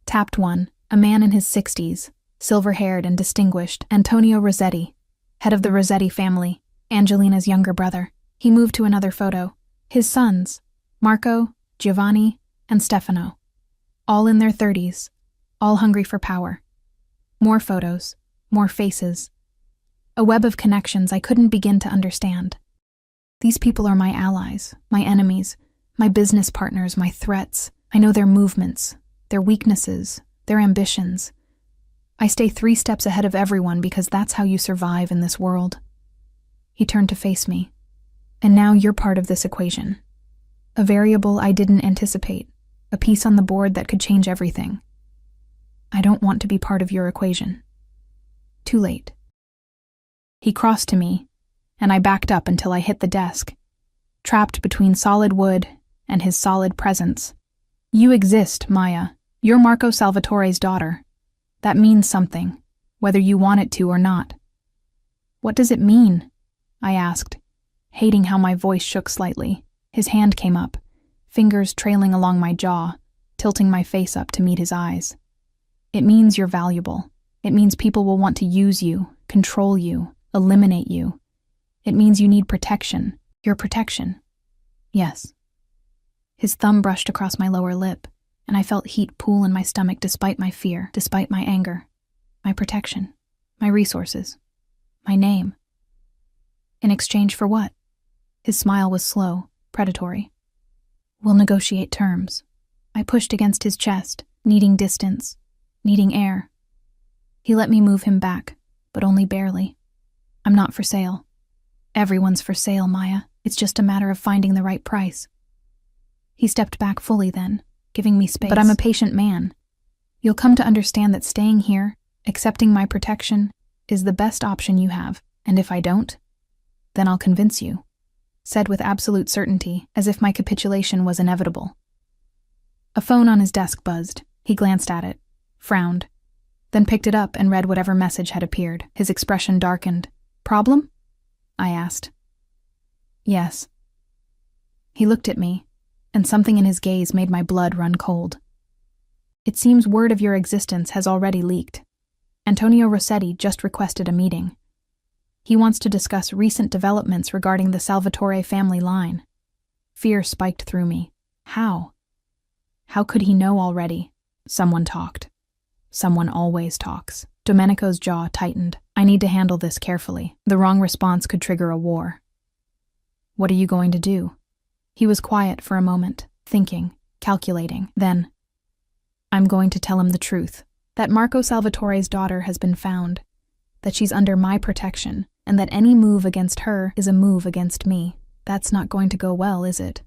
tapped one, a man in his 60s, silver-haired and distinguished, Antonio Rossetti, head of the Rossetti family, Angelina's younger brother. He moved to another photo. His sons, Marco, Giovanni, and Stefano, all in their 30s, all hungry for power. More photos, more faces. A web of connections I couldn't begin to understand. These people are my allies, my enemies, my business partners, my threats. I know their movements, their weaknesses, their ambitions. I stay 3 steps ahead of everyone because that's how you survive in this world. He turned to face me. And now you're part of this equation. A variable I didn't anticipate, a piece on the board that could change everything. I don't want to be part of your equation. Too late. He crossed to me, and I backed up until I hit the desk, trapped between solid wood and his solid presence. You exist, Maya. You're Marco Salvatore's daughter. That means something, whether you want it to or not. What does it mean? I asked, hating how my voice shook slightly. His hand came up, fingers trailing along my jaw, tilting my face up to meet his eyes. It means you're valuable. It means people will want to use you, control you, eliminate you. It means you need protection. Your protection. Yes. His thumb brushed across my lower lip, and I felt heat pool in my stomach despite my fear, despite my anger. My protection. My resources. My name. In exchange for what? His smile was slow, predatory. We'll negotiate terms. I pushed against his chest, needing distance, needing air. He let me move him back, but only barely. I'm not for sale. Everyone's for sale, Maya. It's just a matter of finding the right price. He stepped back fully then, giving me space. But I'm a patient man. You'll come to understand that staying here, accepting my protection, is the best option you have. And if I don't, then I'll convince you, said with absolute certainty, as if my capitulation was inevitable. A phone on his desk buzzed. He glanced at it, frowned, then picked it up and read whatever message had appeared. His expression darkened. Problem? I asked. Yes. He looked at me, and something in his gaze made my blood run cold. It seems word of your existence has already leaked. Antonio Rossetti just requested a meeting. He wants to discuss recent developments regarding the Salvatore family line. Fear spiked through me. How? How could he know already? Someone talked. Someone always talks. Domenico's jaw tightened. I need to handle this carefully. The wrong response could trigger a war. What are you going to do? He was quiet for a moment, thinking, calculating. Then, I'm going to tell him the truth, that Marco Salvatore's daughter has been found, that she's under my protection, and that any move against her is a move against me. That's not going to go well, is it?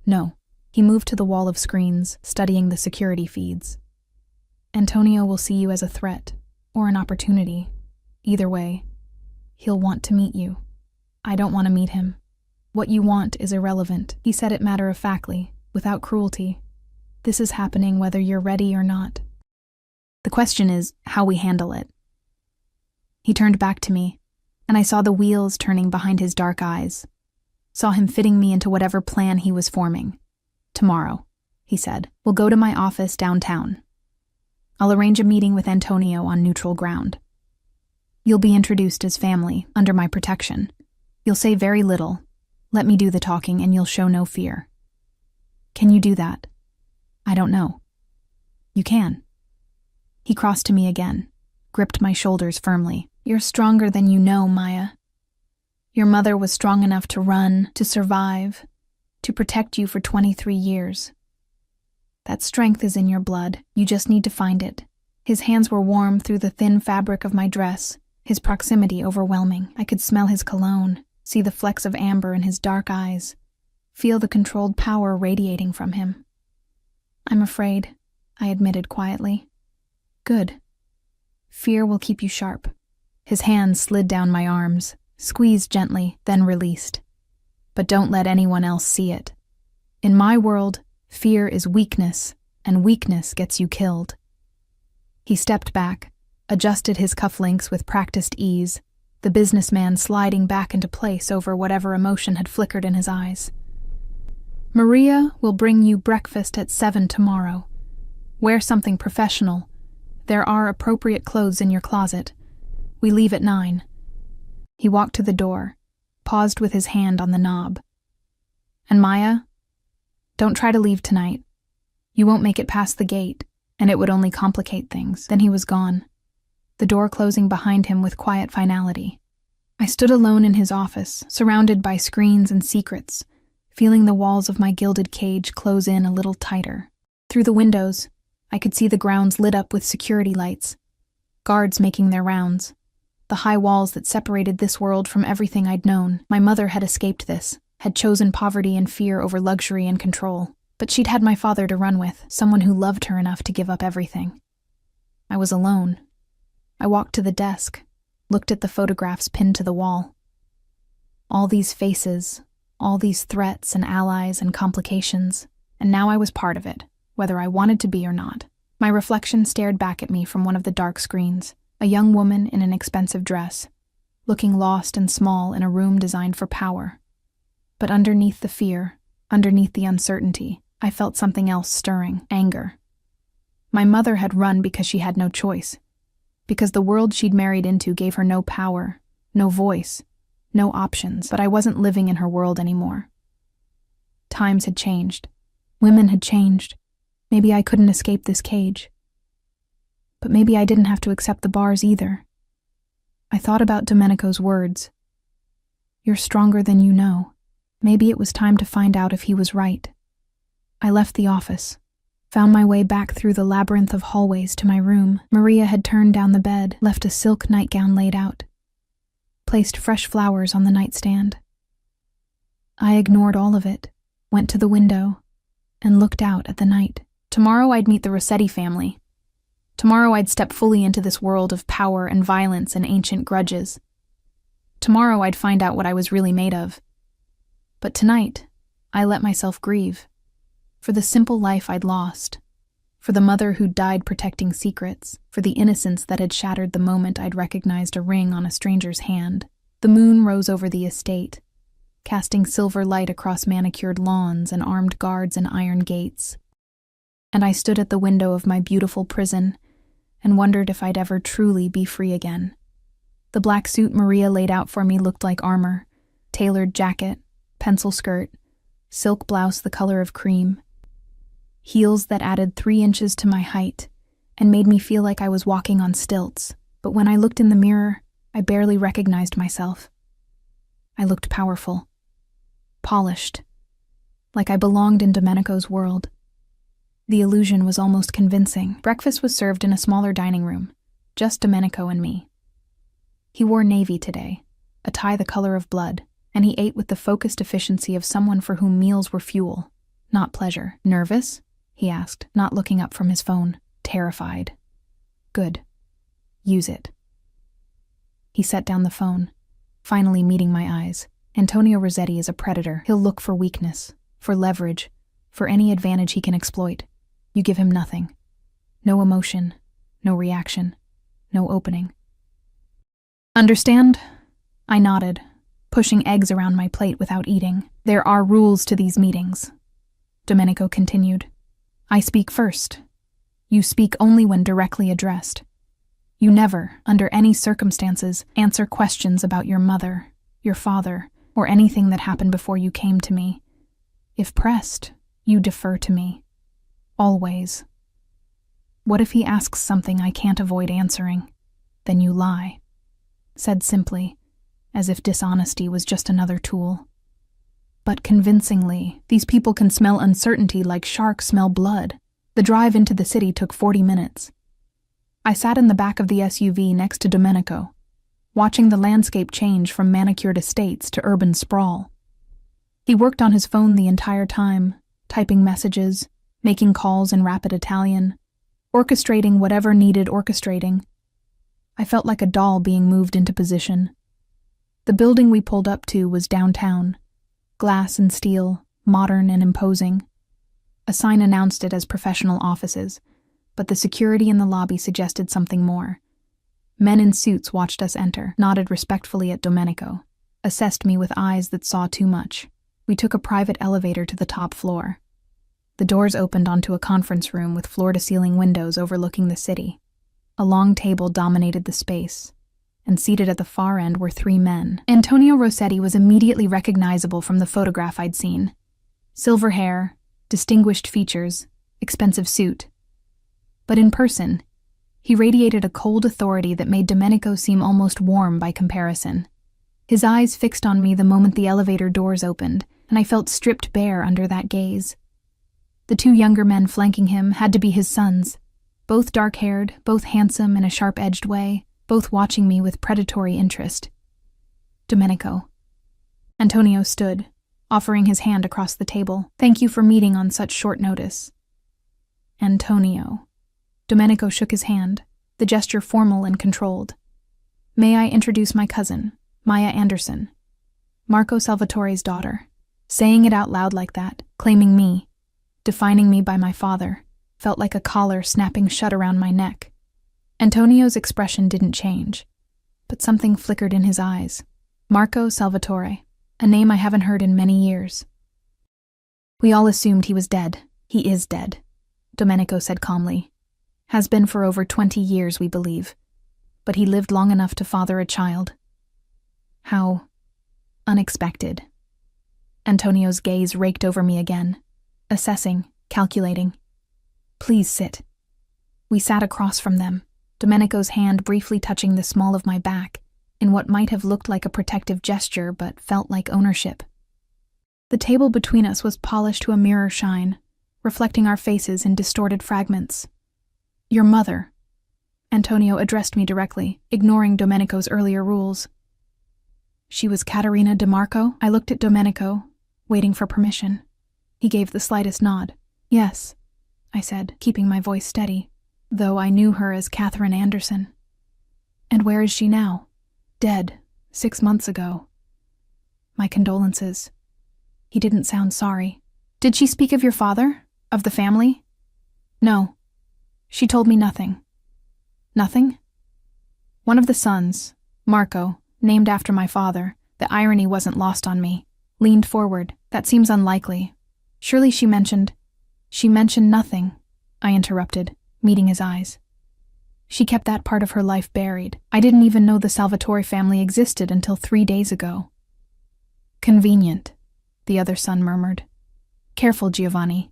No. He moved to the wall of screens, studying the security feeds. Antonio will see you as a threat, or an opportunity. Either way, he'll want to meet you. I don't want to meet him. What you want is irrelevant. He said it matter-of-factly, without cruelty. This is happening whether you're ready or not. The question is how we handle it. He turned back to me, and I saw the wheels turning behind his dark eyes. Saw him fitting me into whatever plan he was forming. Tomorrow, he said. We'll go to my office downtown. I'll arrange a meeting with Antonio on neutral ground. You'll be introduced as family, under my protection. You'll say very little. Let me do the talking and you'll show no fear. Can you do that? I don't know. You can. He crossed to me again, gripped my shoulders firmly. You're stronger than you know, Maya. Your mother was strong enough to run, to survive, to protect you for 23 years. That strength is in your blood. You just need to find it. His hands were warm through the thin fabric of my dress, his proximity overwhelming. I could smell his cologne, see the flecks of amber in his dark eyes, feel the controlled power radiating from him. I'm afraid, I admitted quietly. Good. Fear will keep you sharp. His hands slid down my arms, squeezed gently, then released. But don't let anyone else see it. In my world, fear is weakness, and weakness gets you killed. He stepped back, adjusted his cufflinks with practiced ease, the businessman sliding back into place over whatever emotion had flickered in his eyes. Maria will bring you breakfast at 7 tomorrow. Wear something professional. There are appropriate clothes in your closet. We leave at 9. He walked to the door, paused with his hand on the knob. And Maya, don't try to leave tonight. You won't make it past the gate, and it would only complicate things. Then he was gone, the door closing behind him with quiet finality. I stood alone in his office, surrounded by screens and secrets, feeling the walls of my gilded cage close in a little tighter. Through the windows, I could see the grounds lit up with security lights, guards making their rounds, the high walls that separated this world from everything I'd known. My mother had escaped this, had chosen poverty and fear over luxury and control, but she'd had my father to run with, someone who loved her enough to give up everything. I was alone. I walked to the desk, looked at the photographs pinned to the wall. All these faces, all these threats and allies and complications, and now I was part of it, whether I wanted to be or not. My reflection stared back at me from one of the dark screens, a young woman in an expensive dress, looking lost and small in a room designed for power. But underneath the fear, underneath the uncertainty, I felt something else stirring, anger. My mother had run because she had no choice, because the world she'd married into gave her no power, no voice, no options, but I wasn't living in her world anymore. Times had changed. Women had changed. Maybe I couldn't escape this cage. But maybe I didn't have to accept the bars either. I thought about Domenico's words. You're stronger than you know. Maybe it was time to find out if he was right. I left the office, found my way back through the labyrinth of hallways to my room. Maria had turned down the bed, left a silk nightgown laid out, placed fresh flowers on the nightstand. I ignored all of it, went to the window, and looked out at the night. Tomorrow I'd meet the Rossetti family. Tomorrow I'd step fully into this world of power and violence and ancient grudges. Tomorrow I'd find out what I was really made of. But tonight, I let myself grieve. For the simple life I'd lost. For the mother who died protecting secrets. For the innocence that had shattered the moment I'd recognized a ring on a stranger's hand. The moon rose over the estate, casting silver light across manicured lawns and armed guards and iron gates. And I stood at the window of my beautiful prison and wondered if I'd ever truly be free again. The black suit Maria laid out for me looked like armor, tailored jacket, pencil skirt, silk blouse the color of cream, heels that added 3 inches to my height and made me feel like I was walking on stilts. But when I looked in the mirror, I barely recognized myself. I looked powerful, polished, like I belonged in Domenico's world. The illusion was almost convincing. Breakfast was served in a smaller dining room, just Domenico and me. He wore navy today, a tie the color of blood, and he ate with the focused efficiency of someone for whom meals were fuel, not pleasure. Nervous? He asked, not looking up from his phone. Terrified. Good. Use it. He set down the phone, finally meeting my eyes. Antonio Rossetti is a predator. He'll look for weakness, for leverage, for any advantage he can exploit. You give him nothing. No emotion, no reaction, no opening. Understand? I nodded, pushing eggs around my plate without eating. There are rules to these meetings, Domenico continued. I speak first. You speak only when directly addressed. You never, under any circumstances, answer questions about your mother, your father, or anything that happened before you came to me. If pressed, you defer to me. Always. What if he asks something I can't avoid answering? Then you lie. Said simply, as if dishonesty was just another tool. But convincingly, these people can smell uncertainty like sharks smell blood. The drive into the city took 40 minutes. I sat in the back of the SUV next to Domenico, watching the landscape change from manicured estates to urban sprawl. He worked on his phone the entire time, typing messages, making calls in rapid Italian, orchestrating whatever needed orchestrating. I felt like a doll being moved into position. The building we pulled up to was downtown, glass and steel, modern and imposing. A sign announced it as professional offices, but the security in the lobby suggested something more. Men in suits watched us enter, nodded respectfully at Domenico, assessed me with eyes that saw too much. We took a private elevator to the top floor. The doors opened onto a conference room with floor-to-ceiling windows overlooking the city. A long table dominated the space, and seated at the far end were 3 men. Antonio Rossetti was immediately recognizable from the photograph I'd seen. Silver hair, distinguished features, expensive suit. But in person, he radiated a cold authority that made Domenico seem almost warm by comparison. His eyes fixed on me the moment the elevator doors opened, and I felt stripped bare under that gaze. The 2 younger men flanking him had to be his sons, both dark-haired, both handsome in a sharp-edged way, both watching me with predatory interest. Domenico. Antonio stood, offering his hand across the table. Thank you for meeting on such short notice. Antonio. Domenico shook his hand, the gesture formal and controlled. May I introduce my cousin, Maya Anderson, Marco Salvatore's daughter. Saying it out loud like that, claiming me, defining me by my father, felt like a collar snapping shut around my neck. Antonio's expression didn't change, but something flickered in his eyes. Marco Salvatore, a name I haven't heard in many years. We all assumed he was dead. He is dead, Domenico said calmly. Has been for over 20 years, we believe. But he lived long enough to father a child. How unexpected. Antonio's gaze raked over me again, assessing, calculating. Please sit. We sat across from them, Domenico's hand briefly touching the small of my back, in what might have looked like a protective gesture but felt like ownership. The table between us was polished to a mirror shine, reflecting our faces in distorted fragments. Your mother. Antonio addressed me directly, ignoring Domenico's earlier rules. She was Caterina DeMarco? I looked at Domenico, waiting for permission. He gave the slightest nod. Yes, I said, keeping my voice steady, though I knew her as Catherine Anderson. And where is she now? Dead, 6 months ago. My condolences. He didn't sound sorry. Did she speak of your father? Of the family? No. She told me nothing. Nothing? One of the sons, Marco, named after my father, the irony wasn't lost on me, leaned forward. That seems unlikely. Surely she mentioned nothing, I interrupted, meeting his eyes. She kept that part of her life buried. I didn't even know the Salvatore family existed until 3 days ago. Convenient, the other son murmured. Careful, Giovanni.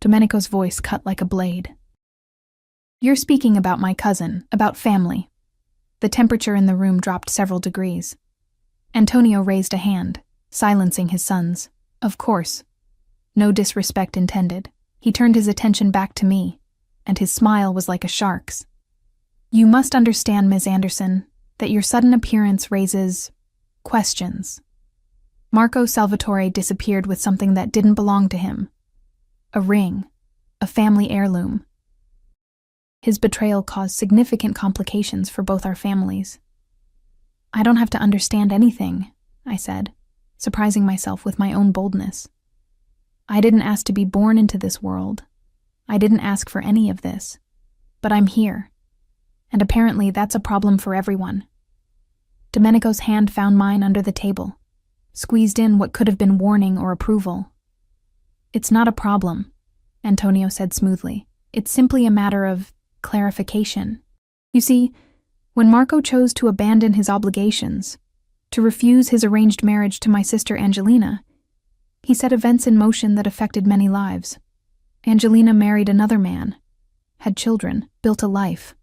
Domenico's voice cut like a blade. You're speaking about my cousin, about family. The temperature in the room dropped several degrees. Antonio raised a hand, silencing his sons. Of course. No disrespect intended. He turned his attention back to me, and his smile was like a shark's. You must understand, Ms. Anderson, that your sudden appearance raises questions. Marco Salvatore disappeared with something that didn't belong to him. A ring, a family heirloom. His betrayal caused significant complications for both our families. I don't have to understand anything, I said, surprising myself with my own boldness. I didn't ask to be born into this world. I didn't ask for any of this. But I'm here. And apparently that's a problem for everyone. Domenico's hand found mine under the table, squeezed in what could have been warning or approval. It's not a problem, Antonio said smoothly. It's simply a matter of clarification. You see, when Marco chose to abandon his obligations, to refuse his arranged marriage to my sister Angelina, he set events in motion that affected many lives. Angelina married another man, had children, built a life.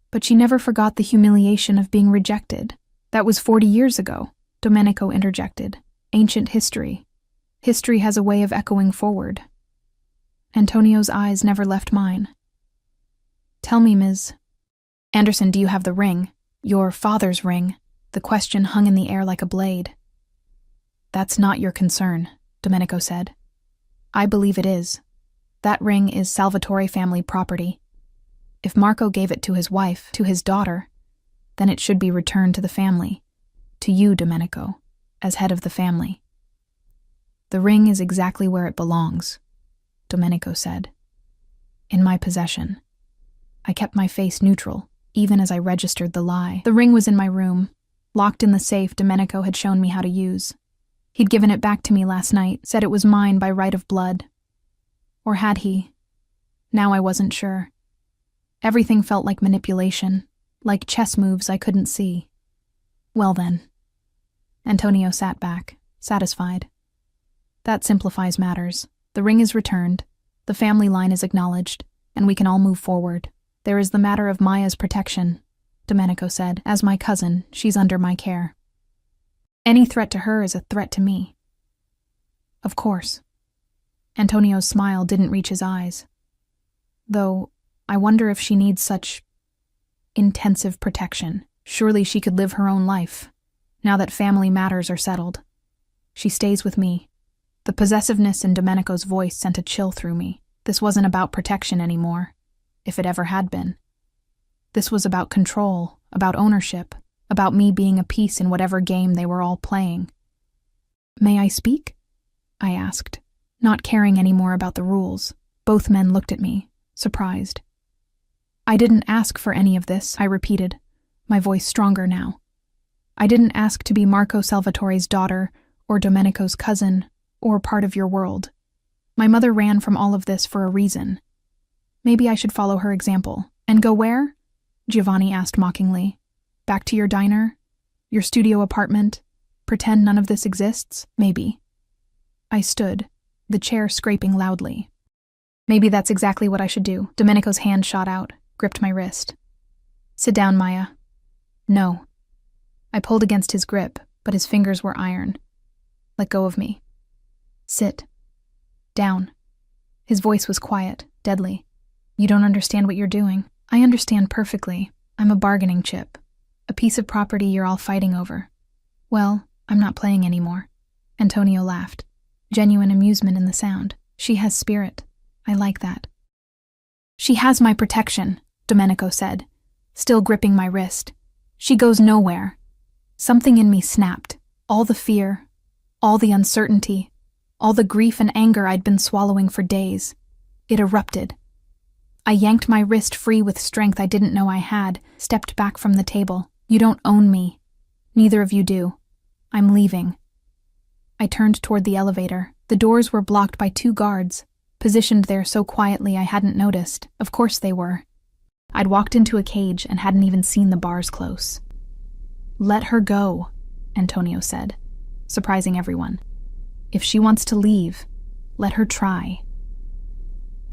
But she never forgot the humiliation of being rejected. That was 40 years ago, Domenico interjected. Ancient history. History has a way of echoing forward. Antonio's eyes never left mine. Tell me, Ms. Anderson, do you have the ring? Your father's ring. The question hung in the air like a blade. That's not your concern, Domenico said. I believe it is. That ring is Salvatore family property. If Marco gave it to his wife, to his daughter, then it should be returned to the family, to you, Domenico, as head of the family. The ring is exactly where it belongs, Domenico said. In my possession. I kept my face neutral, even as I registered the lie. The ring was in my room, locked in the safe Domenico had shown me how to use. He'd given it back to me last night, said it was mine by right of blood. Or had he? Now I wasn't sure. Everything felt like manipulation, like chess moves I couldn't see. Well then. Antonio sat back, satisfied. That simplifies matters. The ring is returned, the family line is acknowledged, and we can all move forward. There is the matter of Maya's protection, Domenico said. As my cousin, she's under my care. Any threat to her is a threat to me. Of course. Antonio's smile didn't reach his eyes. Though, I wonder if she needs such intensive protection. Surely she could live her own life, now that family matters are settled. She stays with me. The possessiveness in Domenico's voice sent a chill through me. This wasn't about protection anymore, if it ever had been. This was about control, about ownership, about me being a piece in whatever game they were all playing. May I speak? I asked, not caring anymore about the rules. Both men looked at me, surprised. I didn't ask for any of this, I repeated, my voice stronger now. I didn't ask to be Marco Salvatore's daughter, or Domenico's cousin, or part of your world. My mother ran from all of this for a reason. Maybe I should follow her example. And go where? Giovanni asked mockingly. Back to your diner? Your studio apartment? Pretend none of this exists? Maybe. I stood, the chair scraping loudly. Maybe that's exactly what I should do. Domenico's hand shot out, gripped my wrist. Sit down, Maya. No. I pulled against his grip, but his fingers were iron. Let go of me. Sit. Down. His voice was quiet, deadly. You don't understand what you're doing. I understand perfectly. I'm a bargaining chip. A piece of property you're all fighting over. Well, I'm not playing anymore. Antonio laughed. Genuine amusement in the sound. She has spirit. I like that. She has my protection, Domenico said, still gripping my wrist. She goes nowhere. Something in me snapped. All the fear, all the uncertainty, all the grief and anger I'd been swallowing for days. It erupted. I yanked my wrist free with strength I didn't know I had, stepped back from the table. You don't own me. Neither of you do. I'm leaving. I turned toward the elevator. The doors were blocked by 2 guards, positioned there so quietly I hadn't noticed. Of course they were. I'd walked into a cage and hadn't even seen the bars close. Let her go, Antonio said, surprising everyone. If she wants to leave, let her try.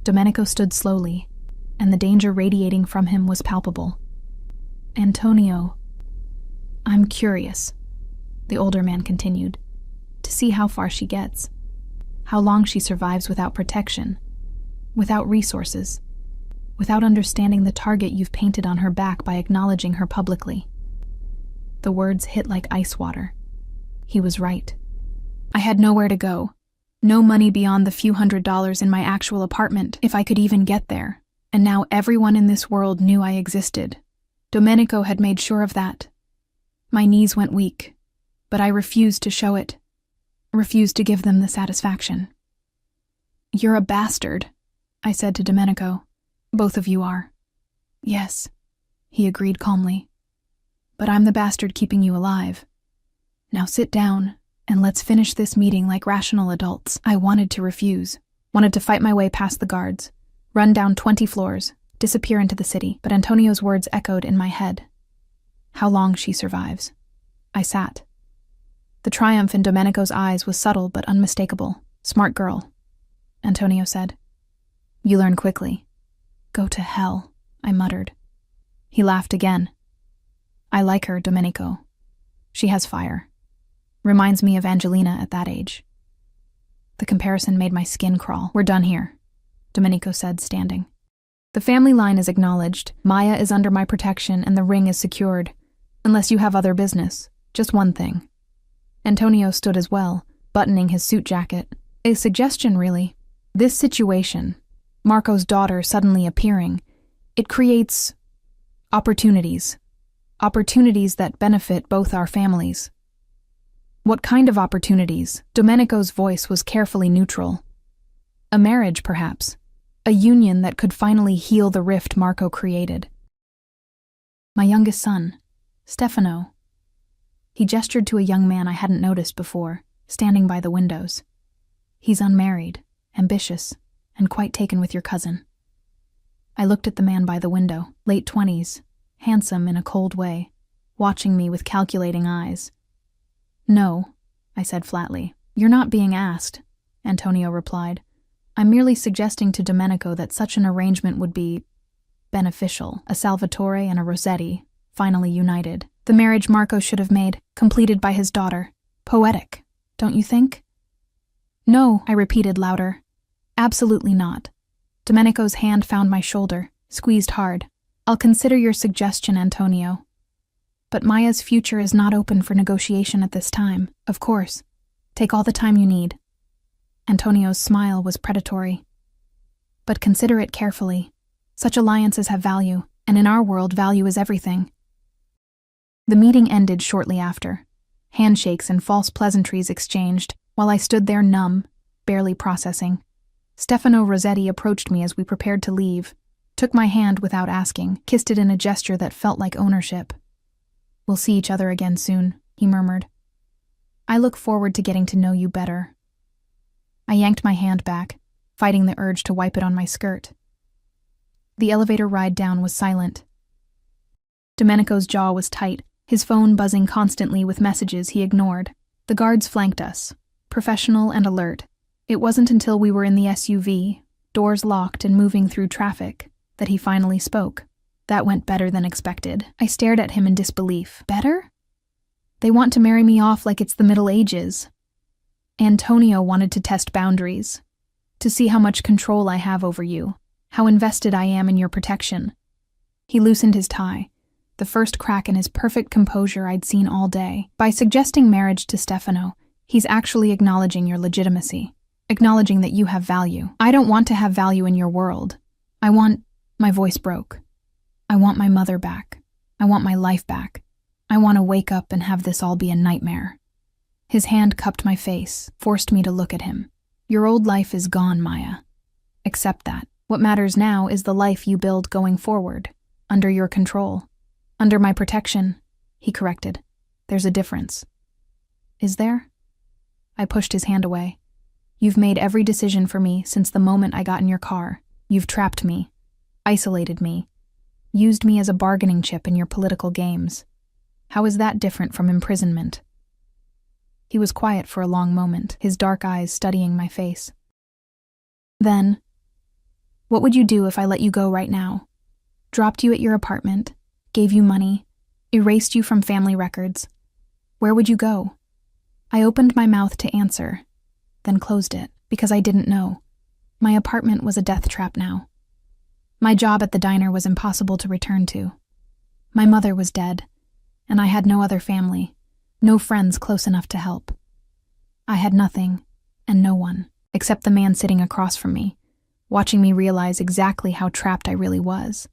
Domenico stood slowly, and the danger radiating from him was palpable. Antonio, I'm curious, the older man continued, to see how far she gets, how long she survives without protection, without resources, without understanding the target you've painted on her back by acknowledging her publicly. The words hit like ice water. He was right. I had nowhere to go. No money beyond the few $100s in my actual apartment, if I could even get there. And now everyone in this world knew I existed. Domenico had made sure of that. My knees went weak, but I refused to show it. Refused to give them the satisfaction. You're a bastard, I said to Domenico. Both of you are. Yes, he agreed calmly. But I'm the bastard keeping you alive. Now sit down, and let's finish this meeting like rational adults. I wanted to refuse. Wanted to fight my way past the guards, run down 20 floors, disappear into the city, but Antonio's words echoed in my head. How long she survives. I sat. The triumph in Domenico's eyes was subtle but unmistakable. Smart girl, Antonio said. You learn quickly. Go to hell, I muttered. He laughed again. I like her, Domenico. She has fire. Reminds me of Angelina at that age. The comparison made my skin crawl. We're done here, Domenico said, standing. The family line is acknowledged, Maya is under my protection, and the ring is secured. Unless you have other business. Just one thing. Antonio stood as well, buttoning his suit jacket. A suggestion, really. This situation, Marco's daughter suddenly appearing, it creates opportunities. Opportunities that benefit both our families. What kind of opportunities? Domenico's voice was carefully neutral. A marriage, perhaps. A union that could finally heal the rift Marco created. My youngest son, Stefano. He gestured to a young man I hadn't noticed before, standing by the windows. He's unmarried, ambitious, and quite taken with your cousin. I looked at the man by the window, late 20s, handsome in a cold way, watching me with calculating eyes. No, I said flatly. You're not being asked, Antonio replied. I'm merely suggesting to Domenico that such an arrangement would be beneficial. A Salvatore and a Rossetti, finally united. The marriage Marco should have made, completed by his daughter. Poetic, don't you think? No, I repeated louder. Absolutely not. Domenico's hand found my shoulder, squeezed hard. I'll consider your suggestion, Antonio. But Maya's future is not open for negotiation at this time, of course. Take all the time you need. Antonio's smile was predatory. But consider it carefully. Such alliances have value, and in our world, value is everything. The meeting ended shortly after. Handshakes and false pleasantries exchanged, while I stood there numb, barely processing. Stefano Rossetti approached me as we prepared to leave, took my hand without asking, kissed it in a gesture that felt like ownership. We'll see each other again soon, he murmured. I look forward to getting to know you better. I yanked my hand back, fighting the urge to wipe it on my skirt. The elevator ride down was silent. Domenico's jaw was tight, his phone buzzing constantly with messages he ignored. The guards flanked us, professional and alert. It wasn't until we were in the SUV, doors locked and moving through traffic, that he finally spoke. That went better than expected. I stared at him in disbelief. Better? They want to marry me off like it's the Middle Ages. Antonio wanted to test boundaries, to see how much control I have over you, how invested I am in your protection. He loosened his tie, the first crack in his perfect composure I'd seen all day. By suggesting marriage to Stefano, he's actually acknowledging your legitimacy, acknowledging that you have value. I don't want to have value in your world. My voice broke. I want my mother back. I want my life back. I want to wake up and have this all be a nightmare. His hand cupped my face, forced me to look at him. Your old life is gone, Maya. Accept that. What matters now is the life you build going forward, under your control. Under my protection, he corrected. There's a difference. Is there? I pushed his hand away. You've made every decision for me since the moment I got in your car. You've trapped me, isolated me, used me as a bargaining chip in your political games. How is that different from imprisonment? He was quiet for a long moment, his dark eyes studying my face. Then, what would you do if I let you go right now? Dropped you at your apartment, gave you money, erased you from family records. Where would you go? I opened my mouth to answer, then closed it, because I didn't know. My apartment was a death trap now. My job at the diner was impossible to return to. My mother was dead, and I had no other family, no friends close enough to help. I had nothing, and no one, except the man sitting across from me, watching me realize exactly how trapped I really was.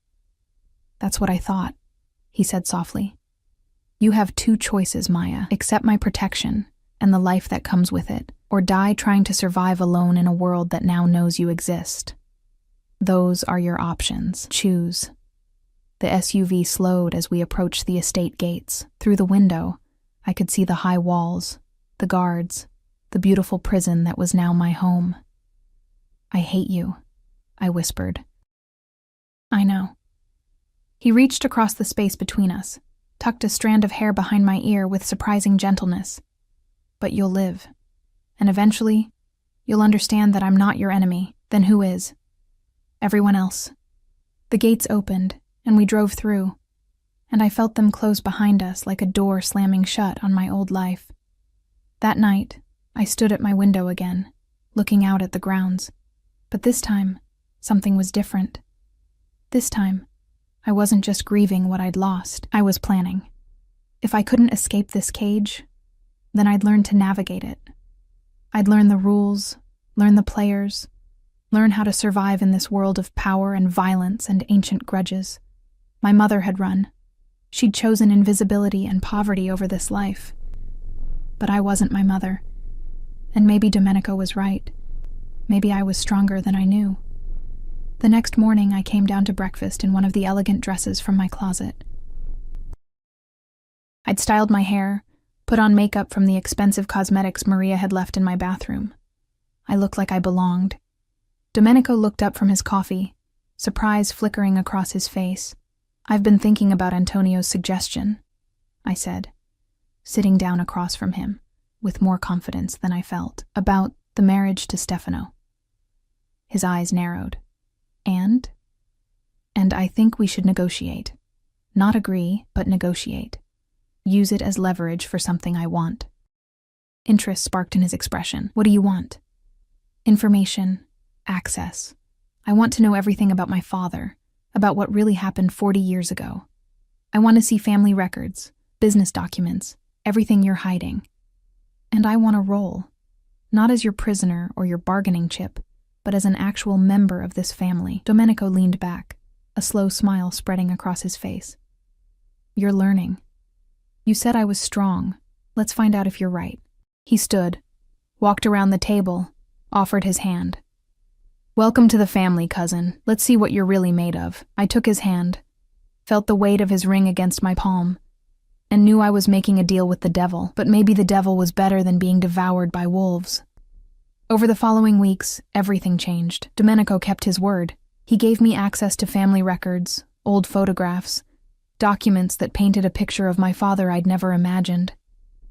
That's what I thought, he said softly. You have two choices, Maya. Accept my protection and the life that comes with it, or die trying to survive alone in a world that now knows you exist. Those are your options. Choose. The SUV slowed as we approached the estate gates. Through the window, I could see the high walls, the guards, the beautiful prison that was now my home. "I hate you," I whispered. "I know." He reached across the space between us, tucked a strand of hair behind my ear with surprising gentleness. "But you'll live. And eventually, you'll understand that I'm not your enemy. Then who is? Everyone else." The gates opened, and we drove through, and I felt them close behind us like a door slamming shut on my old life. That night, I stood at my window again, looking out at the grounds. But this time, something was different. This time, I wasn't just grieving what I'd lost, I was planning. If I couldn't escape this cage, then I'd learn to navigate it. I'd learn the rules, learn the players, learn how to survive in this world of power and violence and ancient grudges. My mother had run. She'd chosen invisibility and poverty over this life. But I wasn't my mother. And maybe Domenico was right. Maybe I was stronger than I knew. The next morning, I came down to breakfast in one of the elegant dresses from my closet. I'd styled my hair, put on makeup from the expensive cosmetics Maria had left in my bathroom. I looked like I belonged. Domenico looked up from his coffee, surprise flickering across his face. "I've been thinking about Antonio's suggestion," I said, sitting down across from him, with more confidence than I felt, about the marriage to Stefano. His eyes narrowed. And I think we should negotiate. Not agree, but negotiate. Use it as leverage for something I want. Interest sparked in his expression. "What do you want?" "Information. Access. I want to know everything about my father, about what really happened 40 years ago. I want to see family records, business documents, everything you're hiding. And I want a role, not as your prisoner or your bargaining chip, but as an actual member of this family." Domenico leaned back, a slow smile spreading across his face. "You're learning. You said I was strong. Let's find out if you're right." He stood, walked around the table, offered his hand. "Welcome to the family, cousin. Let's see what you're really made of." I took his hand, felt the weight of his ring against my palm, and knew I was making a deal with the devil, but maybe the devil was better than being devoured by wolves. Over the following weeks, everything changed. Domenico kept his word. He gave me access to family records, old photographs, documents that painted a picture of my father I'd never imagined.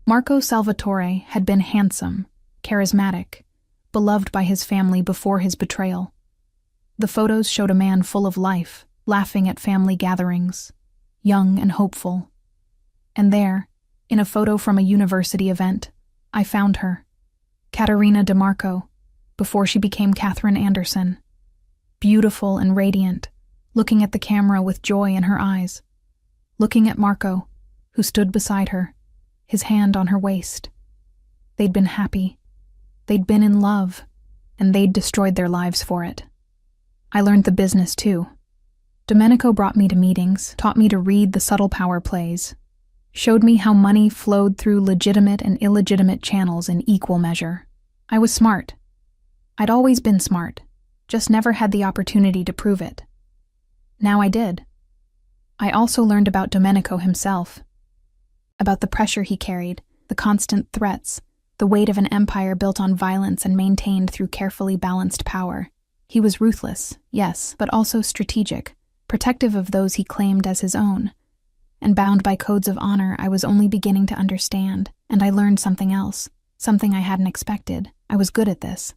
Marco Salvatore had been handsome, charismatic, beloved by his family before his betrayal. The photos showed a man full of life, laughing at family gatherings, young and hopeful. And there, in a photo from a university event, I found her, Caterina DeMarco, before she became Catherine Anderson. Beautiful and radiant, looking at the camera with joy in her eyes. Looking at Marco, who stood beside her, his hand on her waist. They'd been happy. They'd been in love, and they'd destroyed their lives for it. I learned the business too. Domenico brought me to meetings, taught me to read the subtle power plays, showed me how money flowed through legitimate and illegitimate channels in equal measure. I was smart. I'd always been smart, just never had the opportunity to prove it. Now I did. I also learned about Domenico himself, about the pressure he carried, the constant threats, the weight of an empire built on violence and maintained through carefully balanced power. He was ruthless, yes, but also strategic, protective of those he claimed as his own. And bound by codes of honor I was only beginning to understand, and I learned something else, something I hadn't expected. I was good at this.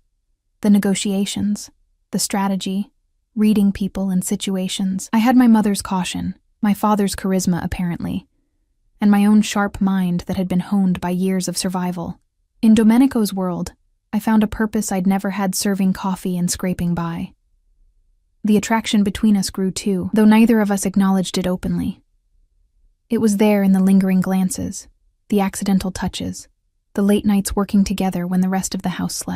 The negotiations, the strategy, reading people and situations. I had my mother's caution, my father's charisma apparently, and my own sharp mind that had been honed by years of survival. In Domenico's world, I found a purpose I'd never had serving coffee and scraping by. The attraction between us grew too, though neither of us acknowledged it openly. It was there in the lingering glances, the accidental touches, the late nights working together when the rest of the house slept.